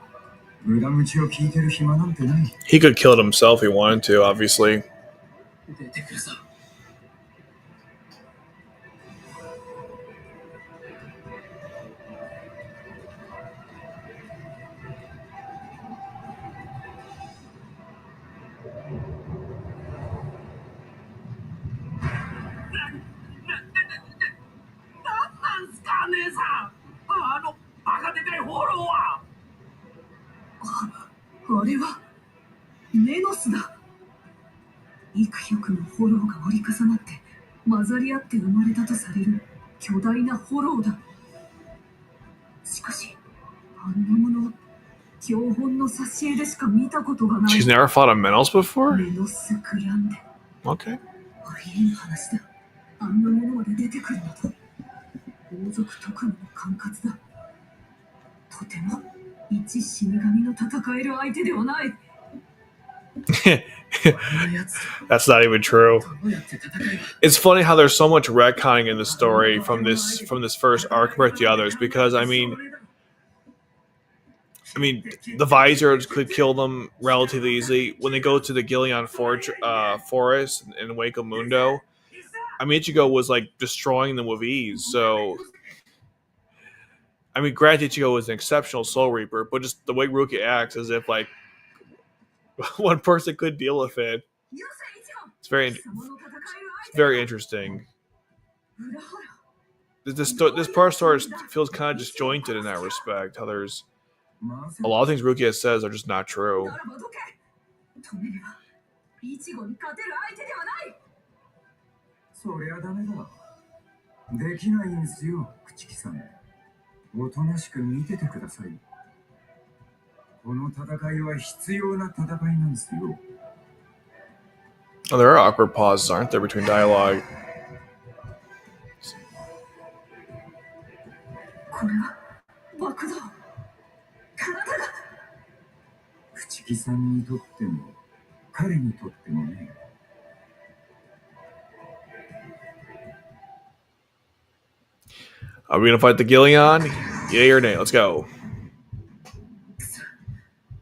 無駄口を聞いてる暇なんてない。He could kill it himself if he wanted to, obviously. 出てくるぞ。なんすか姉さん。あのバカでかいフォローは。あれはメノスだ。幾百のフォローが折り重なって混ざり合って生まれたとされる巨大なフォローだ。しかしあんなもの標本の挿絵でしか見たことがない。 She's never fought a Menos before? メノスグランデ。 Okay. ありえん話だ。あんなものまで出てくるのだ。王族特務の管轄だ。とても一死神の戦える相手ではない。That's not even true. It's funny how there's so much retconning in the story from this first arc compared to the others, because I mean the Visors could kill them relatively easily. When they go to the Gillion forest in Waco Mundo, I mean Ichigo was like destroying them with ease. So I mean, granted, Ichigo was an exceptional Soul Reaper, but just the way Rukia acts, as if like one person could deal with it. It's very interesting. This part of the story feels kind of disjointed in that respect. How there's a lot of things Rukia says are just not true. そりゃダメだ。できないんですよ、朽木さん。おとなしく見ててください。この戦いは必要な戦いなんですよ。Oh, there are awkward pauses, aren't there, between dialogue? これは爆弾。体が。朽木さんにとっても、彼にとってもね。Are we gonna fight the Gillion? Yay or nay? Let's go.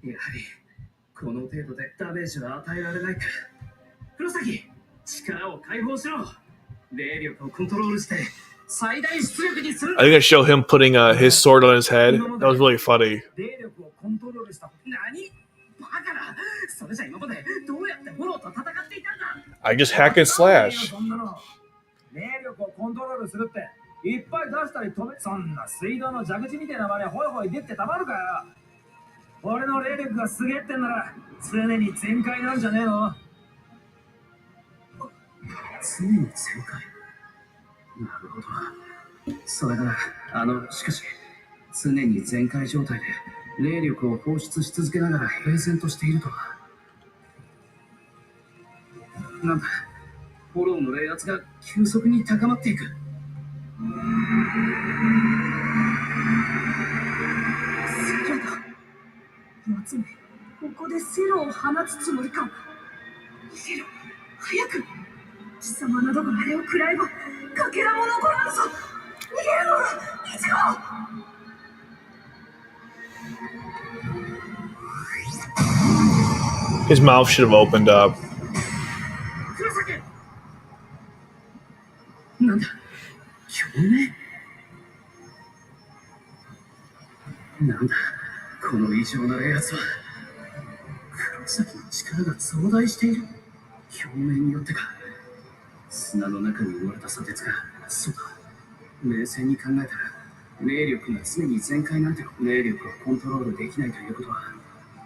やはりこの程度でダメージは与えられないか。黒崎、力を解放しろ。霊力をコントロールして最大出力にする。I think I show him putting his sword on his head. That was really funny. 霊力をコントロールした。何？バカな。それじゃ今までどうやってフォローと戦っていたんだ。I just hack and slash. 霊力をコントロールするって。いっぱい出したり止め、そんな水道の蛇口みたいな場でホイホイ出てたまるかよ。俺の霊力がすげえってんなら常に全開なんじゃねえの。常に全開。なるほど。それならしかし常に全開状態で霊力を放出し続けながら平然としているとは。なんだ、フォローの冷圧が急速に高まっていく。セロだ。やつめ、ここでセロを放つつもりか。セロ、早く。貴様などがあれを食らえば、かけらも残らんぞ。逃げるのだ、イチゴ。 His mouth should have opened up. 黒崎。なんだ。なんだこの異常な冷圧は。黒崎の力が増大している。表面によってか。砂の中に埋もれた砂鉄が。そうだ。冷静に考えたら霊力が常に全開なんて。霊力をコントロールできないということは、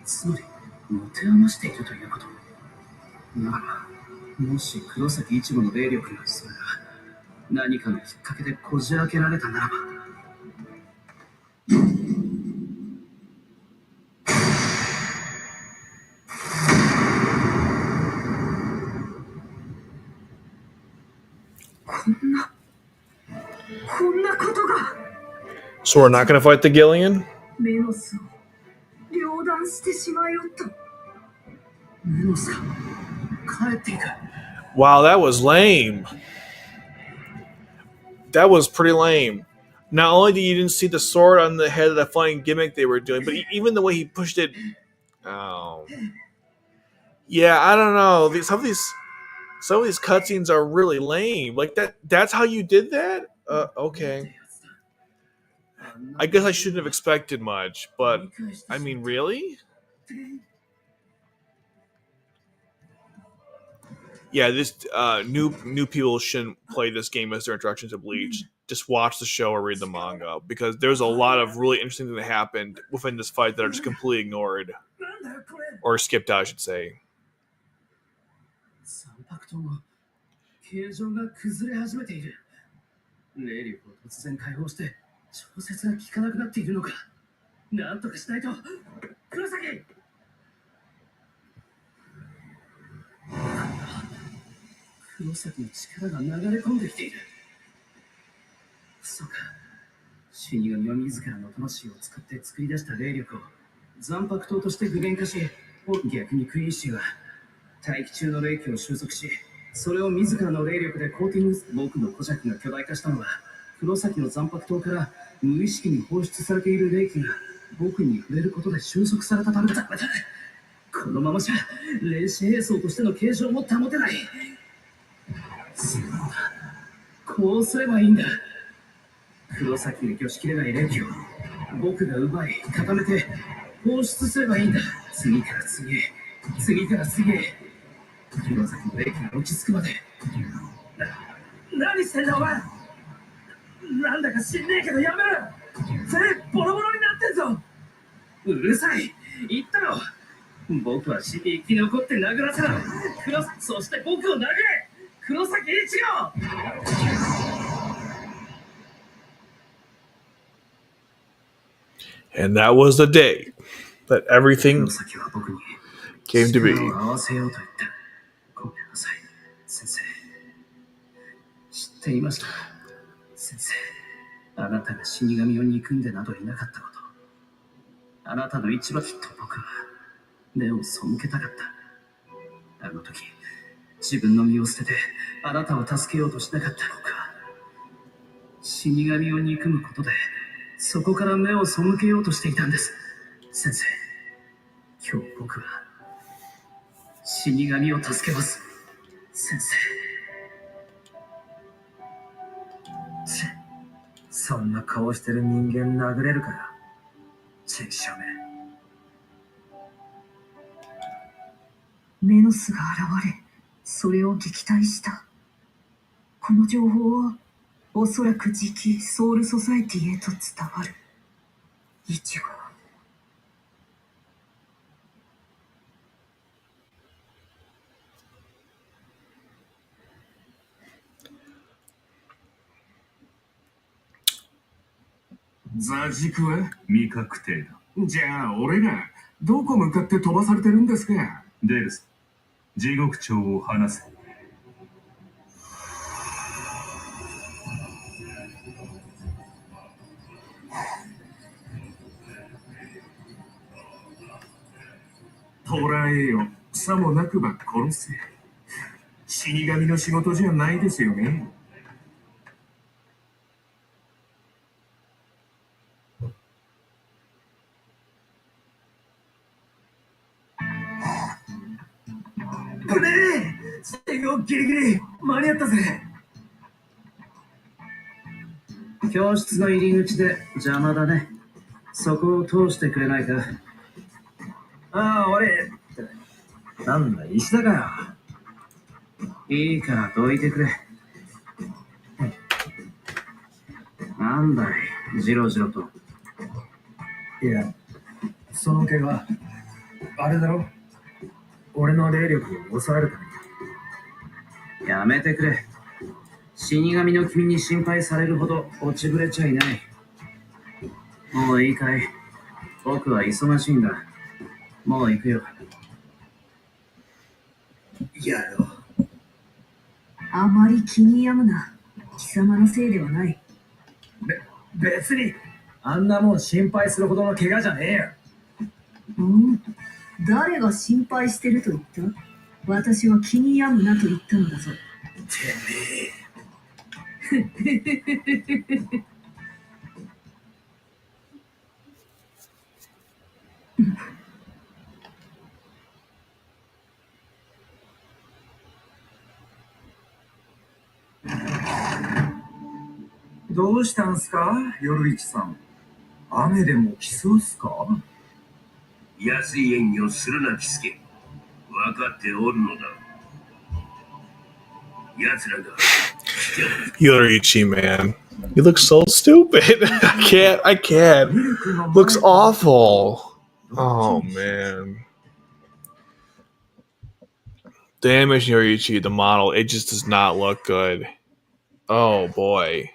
つまり持て余しているということなら、もし黒崎一護の霊力がそれが何かのきっかけでこじ開けられたならば。こんなことが。 So we're not gonna fight the Gillion? メノスを両断してしまいよった。メノスが帰っていく。 Wow, that was lame. That was pretty lame. Not only did you didn't see the sword on the head of the flying gimmick they were doing, but even the way he pushed it. Oh, yeah, I don't know. Some of these cutscenes are really lame. Like that. That's how you did that. Okay. I guess I shouldn't have expected much, but I mean, really? Yeah, this new people shouldn't play this game as their introduction to Bleach. Just watch the show or read the manga, because there's a lot of really interesting things that happened within this fight that are just completely ignored or skipped out, I should say. 霊力を突然解放して調節が効かなくなっているのか。なんとかしないと。黒崎。黒崎の力が流れ込んできている。そうか。死神は自らの魂を使って作り出した霊力を残白刀として具現化し、逆にクイーシーは大気中の霊気を収束し、それを自らの霊力でコーティング。僕の古尺が巨大化したのは黒崎の残白刀から無意識に放出されている霊気が僕に触れることで収束されたためだ。このままじゃ霊視兵装としての形状も保てない。そうだ、こうすればいいんだ。黒崎が御しきれない霊気を僕が奪い固めて放出すればいいんだ。次から次へ、次から次へ、黒崎の霊気が落ち着くまで。何してんだお前。なんだか知んねえけどやめろ。手ボロボロになってんぞ。うるさい、言ったろ。僕は死に生き残って殴らせろ。黒崎、そして僕を殴れ。黒崎一郎。And that was the day that everything came to be. ごめんなさい、先生。知っていました、先生。あなたが死神を憎んでなどいなかったこと。あなたの一番きっと僕は目を背けたかった。あの時、自分の身を捨ててあなたを助けようとしなかった僕は、死神を憎むことでそこから目を背けようとしていたんです。先生、今日僕は死神を助けます。先生。そんな顔してる人間殴れるから。チェシャメノスが現れ、それを撃退した。この情報はおそらく次期ソウルソサエティへと伝わる。イチゴ。座軸は未確定だ。じゃあ俺らどこ向かって飛ばされてるんですか。デールス、地獄長を話せ。捕らえよ、さもなくば殺せ。死神の仕事じゃないですよね。ぶねえ、最後ギリギリ間に合ったぜ。教室の入り口で邪魔だね。そこを通してくれないか。ああ、俺。なんだ、石だかよ。いいからどいてくれ。なんだい、じろじろと。いや、その怪我、あれだろ。俺の霊力を抑えるために。やめてくれ。死神の君に心配されるほど落ちぶれちゃいない。もういいかい。僕は忙しいんだ。もう行くよ。やろう。あまり気に病むな。貴様のせいではない。別にあんなもん心配するほどの怪我じゃねえよ。誰が心配してると言った？私は気に病むなと言ったのだぞ。てめえ。どうしたんすか、夜市さん。雨でも来そうっすか？安い演技をするな、キスケ。分かっておるのだ。奴らが。Yoriichi, man. He looks so stupid. I can't. Looks awful. Oh, man. The animation Yoriichi, the model, it just does not look good. Oh, boy.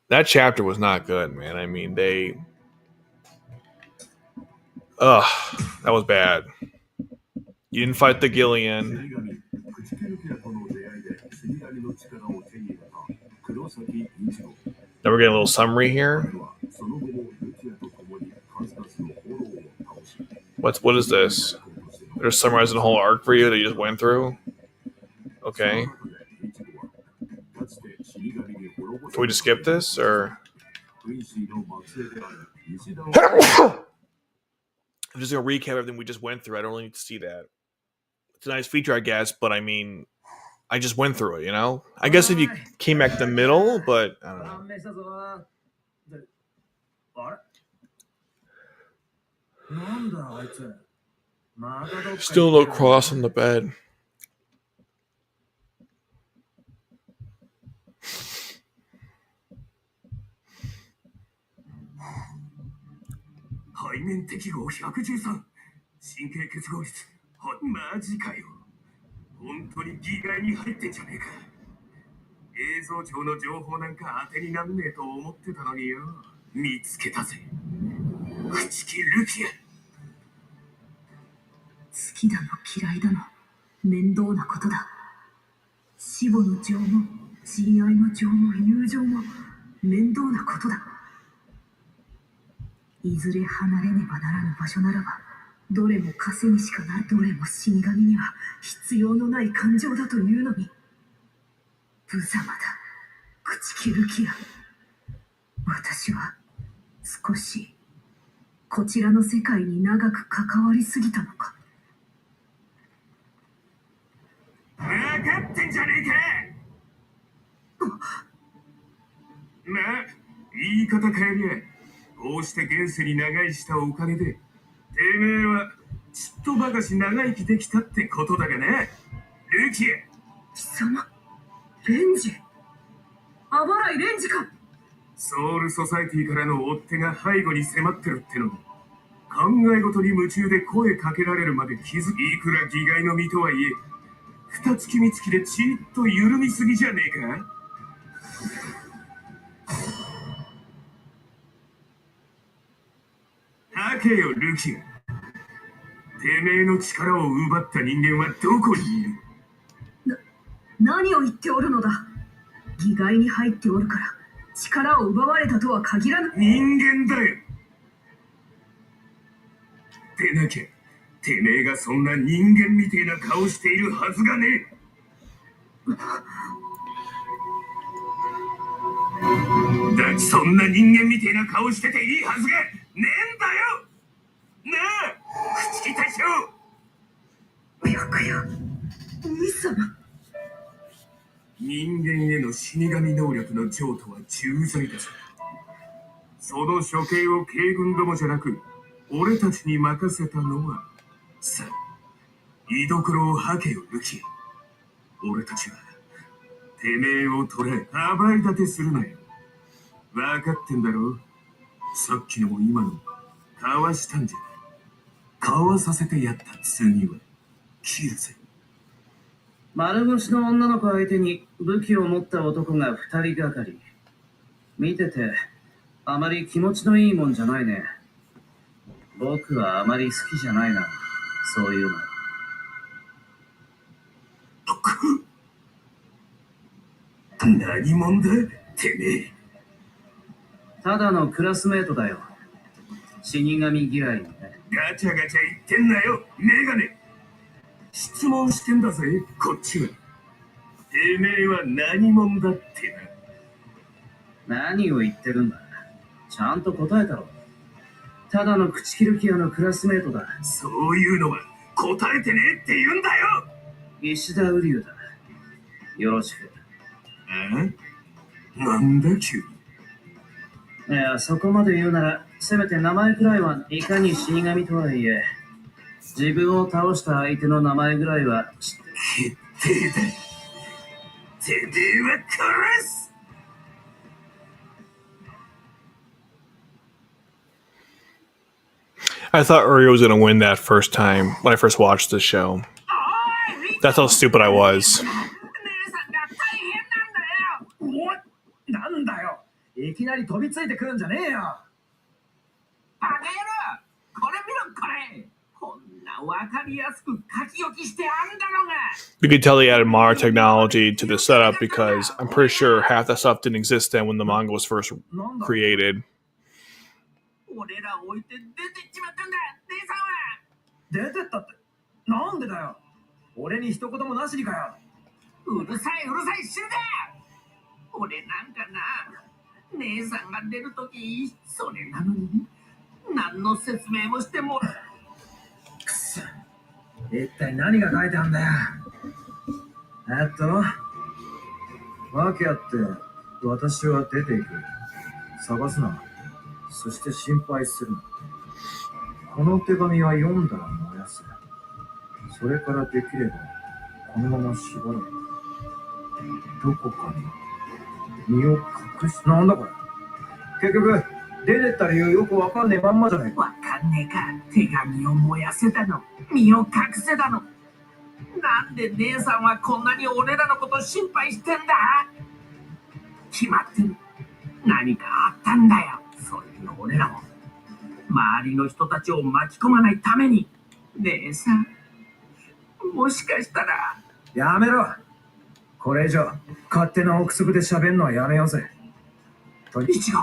That chapter was not good, man. I mean, that was bad. You didn't fight the Gillian. Now we're getting a little summary here. What is this? They're summarizing the whole arc for you that you just went through? Okay. Can we just skip this, or? I'm just going to recap everything we just went through. I don't really need to see that. It's a nice feature, I guess, but I mean, I just went through it, you know? I guess if you came back to the middle, but I don't know. Still no cross on the bed. I thought Uri was going to win that first time when I first watched the show. That's how stupid I was. You could tell they added modern technology to the setup because I'm pretty sure half that stuff didn't exist then when the manga was first created. 出てったって。なんでだよ。俺に一言もなしにかよ。うるさいうるさい、死ぬか。俺なんかな、姉さんが出るとき、それなのに何の説明もしても。くそ、一体何が書いてあんだよ。わけあって私は出ていく。探すな。そして心配するな。この手紙は読んだら燃やす。それからできればこのまましばらくどこかに身を隠し。なんだこれ。結局出てった理由よくわかんねえまんまじゃねえか。わかんねえか。手紙を燃やせたの、身を隠せたの。なんで姉さんはこんなに俺らのこと心配してんだ。決まってる。何かあったんだよ。それの俺らも周りの人たちを巻き込まないために。姉さん、もしかしたら。やめろ。これ以上勝手な憶測で喋んのはやめようぜ。一号、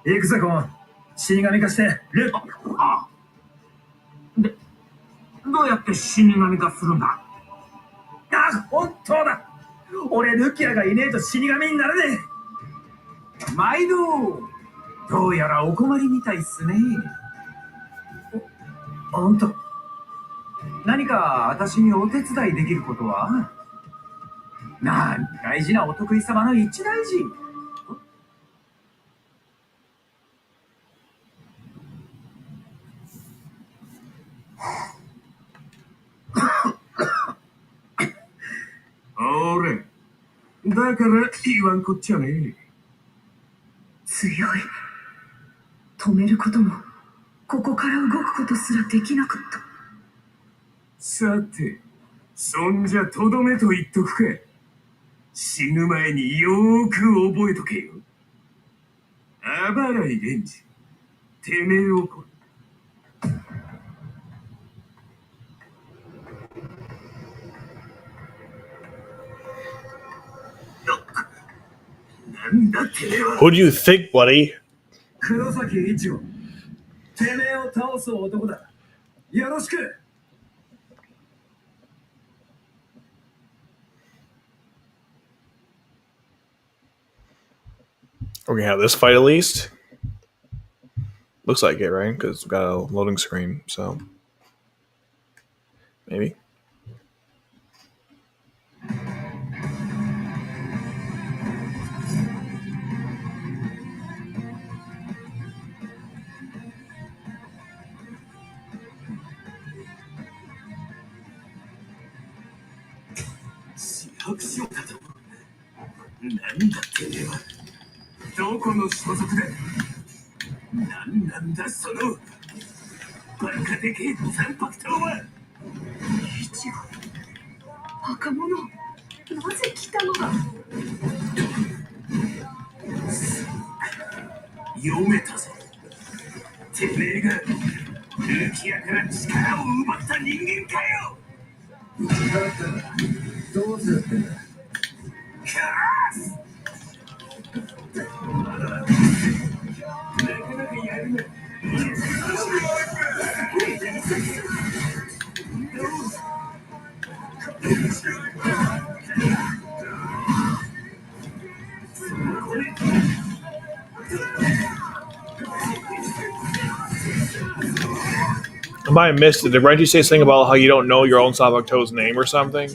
行くぜコン。死神化してル。で、どうやって死神化するんだ。あ、本当だ。俺ルキアがいねえと死神になれねえ。毎度、どうやらお困りみたいっすね。あんた、何か私にお手伝いできることは。大事なお得意様の一大事。俺だから言わんこっちゃね。強い。止めることもここから動くことすらできなかった。さて、そんじゃとどめと言っとくか。死ぬ前によーく覚えとけよ。あばらいレンジ、てめえをこ。なんだてめえは。 Who do you think, buddy? 黒崎一郎、てめえを倒す男だ。よろしく。We're gonna have this fight at least. Looks like it, right? Because we've got a loading screen, so maybe.なんだてめえは。どこの所属だ。なんだそのバカでけえ三白刀は。一応若者、なぜ来たのだ。読めたぞ。てめえがルキアから力を奪った人間かよ。だったらどうするってんだ。なかなかやるな。I might have missed it. Did Reggie say something about how you don't know your own Sabakto's name or something?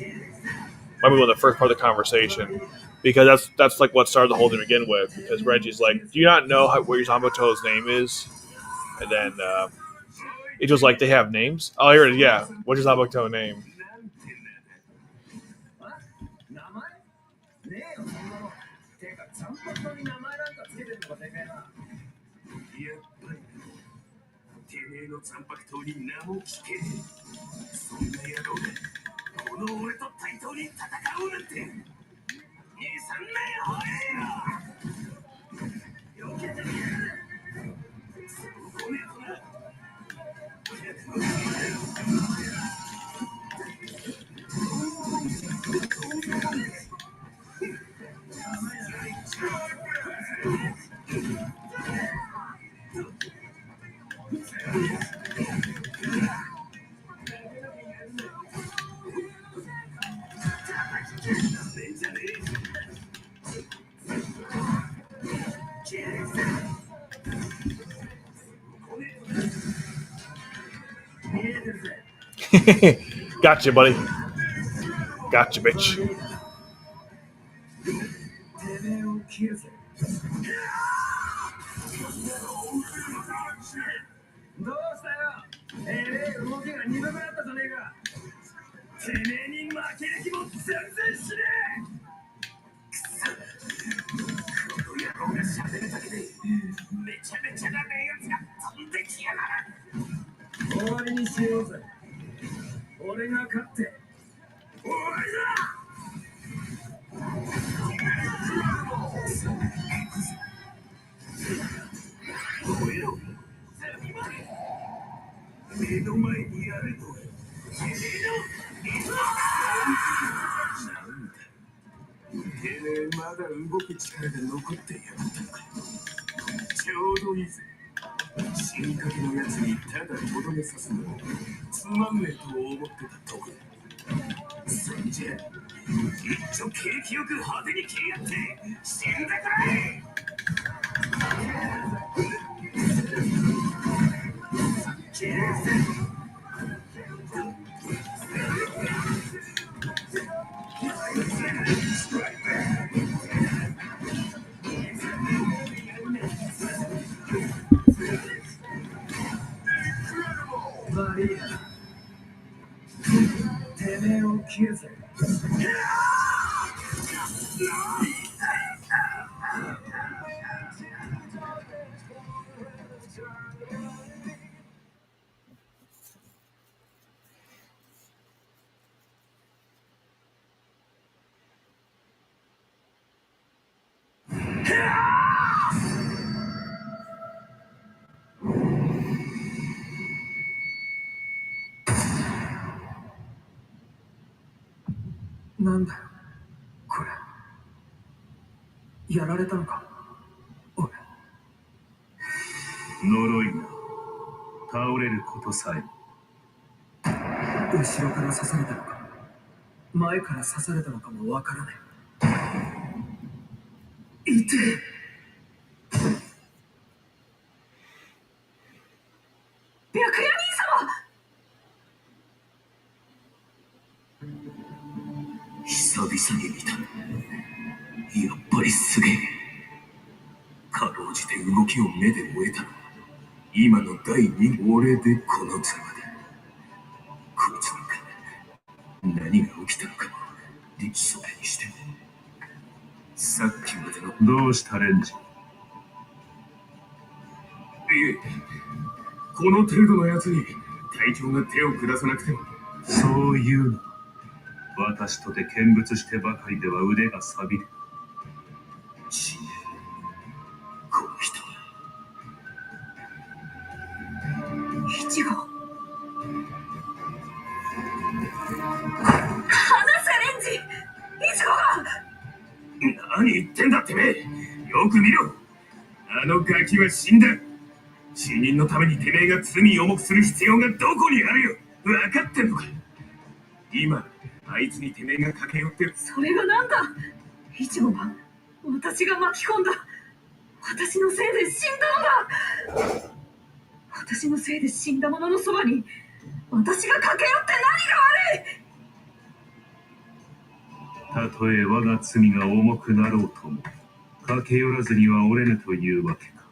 Might be one of the first part of the conversation. Because that's like what started the whole thing to begin with. Because Reggie's like, do you not know what your Sabakto's name is? And then it was like, they have names? Oh, here it is. Yeah. What's your Sabakto name? Gotcha, buddy. Gotcha, bitch. てめえを切るぜ。どうしたよ。動きが鈍くなったじゃねえか。てめえに負ける気も全然しねえ。この野郎が喋るだけでめちゃめちゃな名やつが飛んできやがる。終わりにしようぜ。俺が勝って終わりだ。およ、目の前にやるのはてめえのなんだ。てめえまだ動く力が残ってやがったのか。ちょうどいいぜ。死にかけのやつにただとどめさすのつまんねえと思ってたとこだ。そんじゃ一丁景気よく派手に切り合って死んでくれ。マリア、てめえを切るぜ。なんだよこれ。やられたのか俺。呪いが倒れることさえも。後ろから刺されたのか前から刺されたのかもわからない。いて白夜兄様。久々に見た。やっぱりすげえ。かろうじて動きを目で追えたのは今の第二俺でこのざまで。こいつなんか何が起きたのかもそれにしてもさっきまでの。どうしたレンジ。いえ、この程度のやつに隊長が手を下さなくても。そういうの私とて見物してばかりでは腕が錆びる。死ねこの人は。一号離せレンジ。一号が。何言ってんだってめえ。よく見ろ。あのガキは死んだ。死人のためにてめえが罪を重くする必要がどこにあるよ。分かってんのか。今あいつにてめえが駆け寄ってる。それがなんだ。一号は私が巻き込んだ。私のせいで死んだのだ。私のせいで死んだ者のそばに私が駆け寄って何が悪い。たとえ我が罪が重くなろうとも駆け寄らずには折れぬというわけか。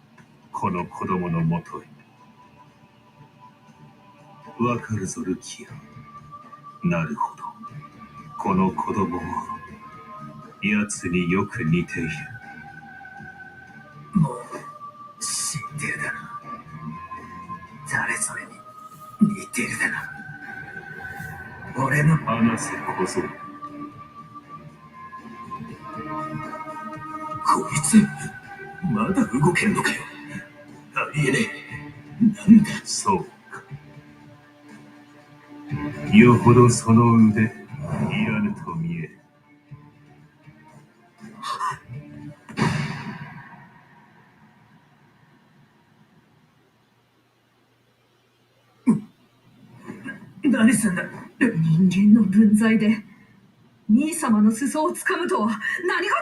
この子供のもとへ。わかるぞルキア。なるほど。この子供も奴によく似ている。もう知ってるだな。誰それに似てるだな。俺の話せ小僧。こいつまだ動けるのかよ。ありえねえ。なんだ。そうか。よほどその腕いらぬと見える。何すんだ。人間の分際で兄様の裾をつかむとは何事か。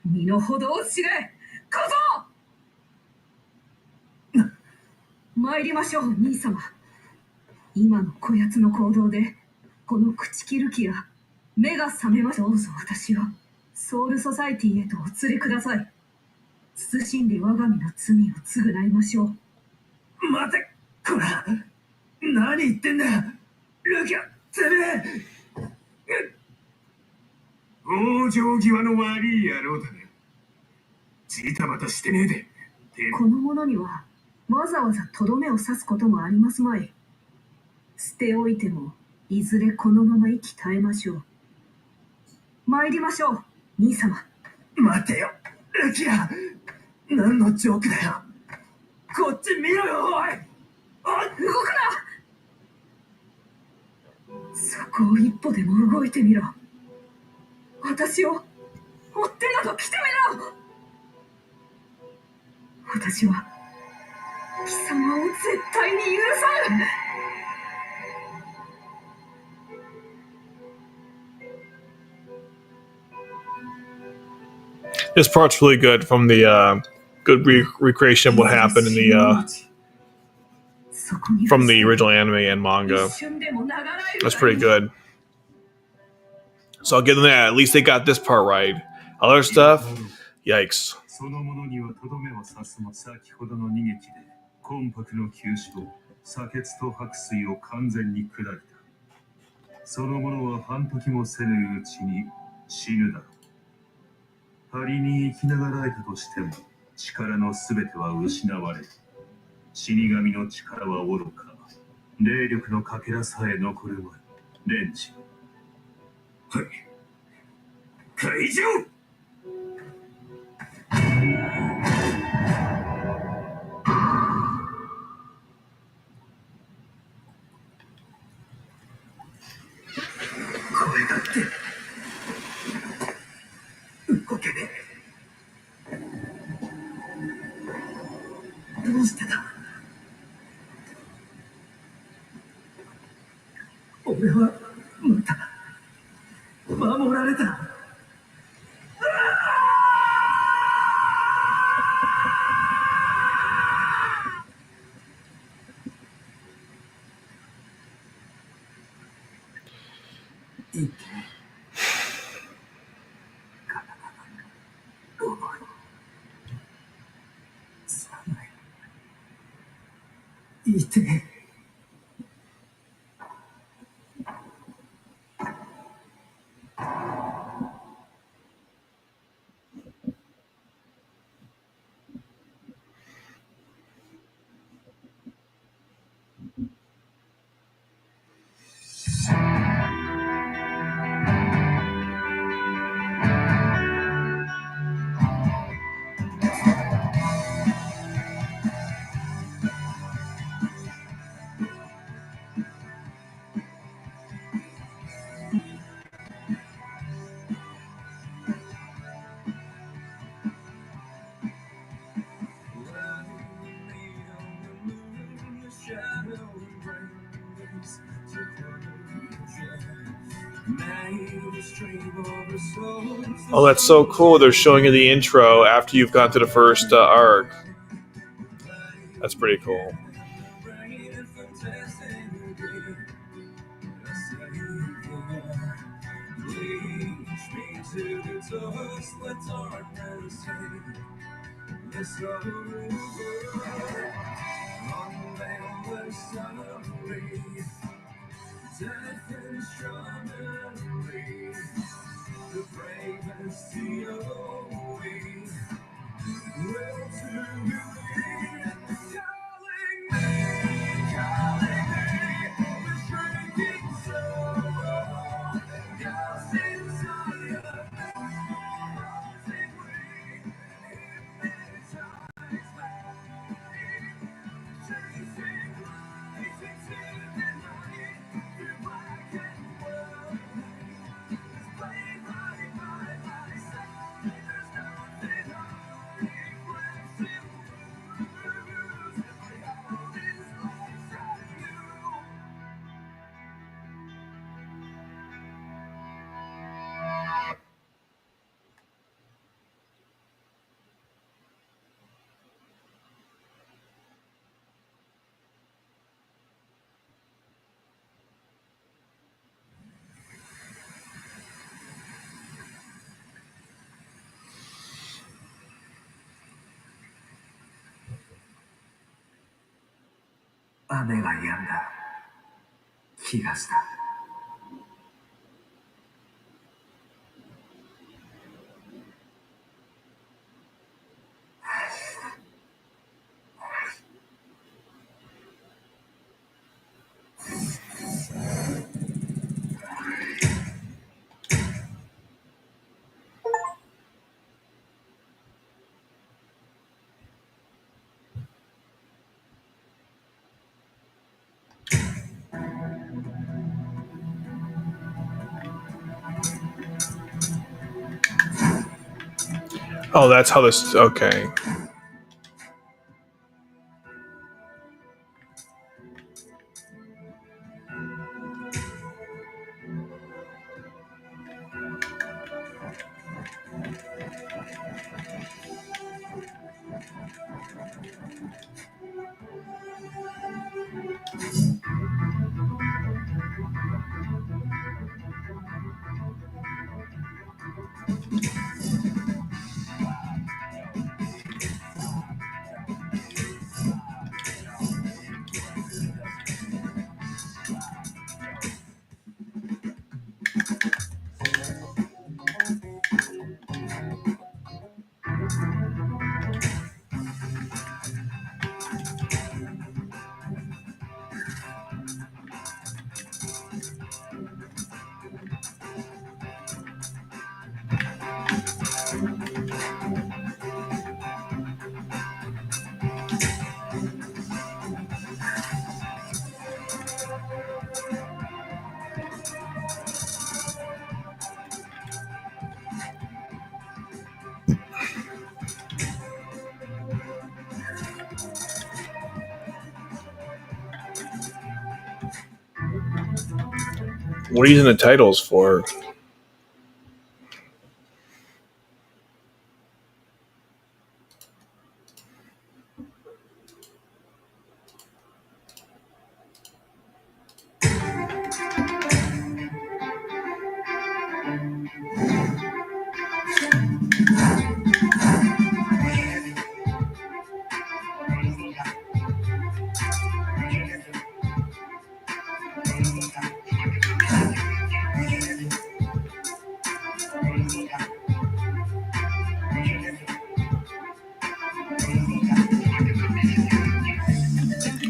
身の程を知れ小僧。参りましょう兄様。今のこやつの行動でこの朽ち切る気や目が覚めました。どうぞ私をソウルソサイティへとお連れください。慎んで我が身の罪を償いましょう。待て、こら、何言ってんだ、ルキャ、てめえ。往生際の悪い野郎だな。ジタバタしてねえで。この者にはわざわざとどめを刺すこともありますまい。捨ておいてもいずれこのまま息絶えましょう。参りましょう、兄様。待てよ、ルキア。何のジョークだよ。こっち見ろよ、おい。動くな。そこを一歩でも動いてみろ。私を追ってなど来てみろ。私は貴様を絶対に許さぬ。This part's really good from the good recreation of what happened in the from the original anime and manga. That's pretty good. So I'll give them that. At least they got this part right. Other stuff, yikes. その者にはとどめを刺すも先ほどの逃げ気で魂魄の急所、砂血と白水を完全に砕いた。その者は半時もせぬうちに死ぬだろう。仮に生きながらえたとしても力のすべては失われる。死神の力はおろか、霊力のかけらさえ残るまい。レンジ。はい。会場。これだって動けねえ。どうしてだ。俺はまた守られた。いて。Oh, that's so cool. They're showing you the intro after you've gone to the first arc. That's pretty cool. 雨が止んだ気がした。Oh, that's how this. Okay. What are you using the titles for?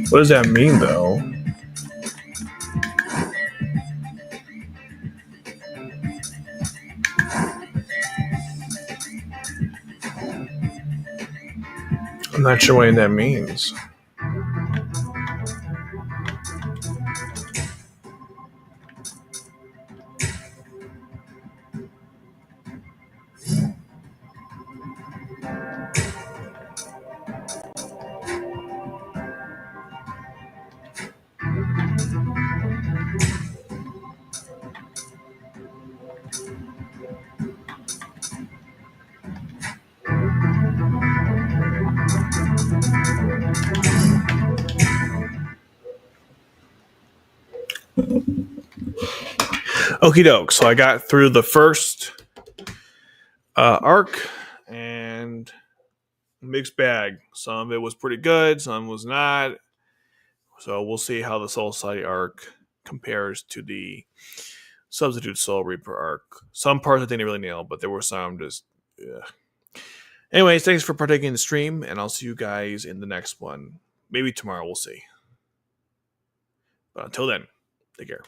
What does that mean, though? I'm not sure what that means. Okie doke. So I got through the first arc and mixed bag. Some of it was pretty good, some was not. So we'll see how the Soul Society arc compares to the Substitute Soul Reaper arc. Some parts I didn't really nail, but there were some just. Ugh. Anyways, thanks for partaking in the stream, and I'll see you guys in the next one. Maybe tomorrow, we'll see. But until then, take care.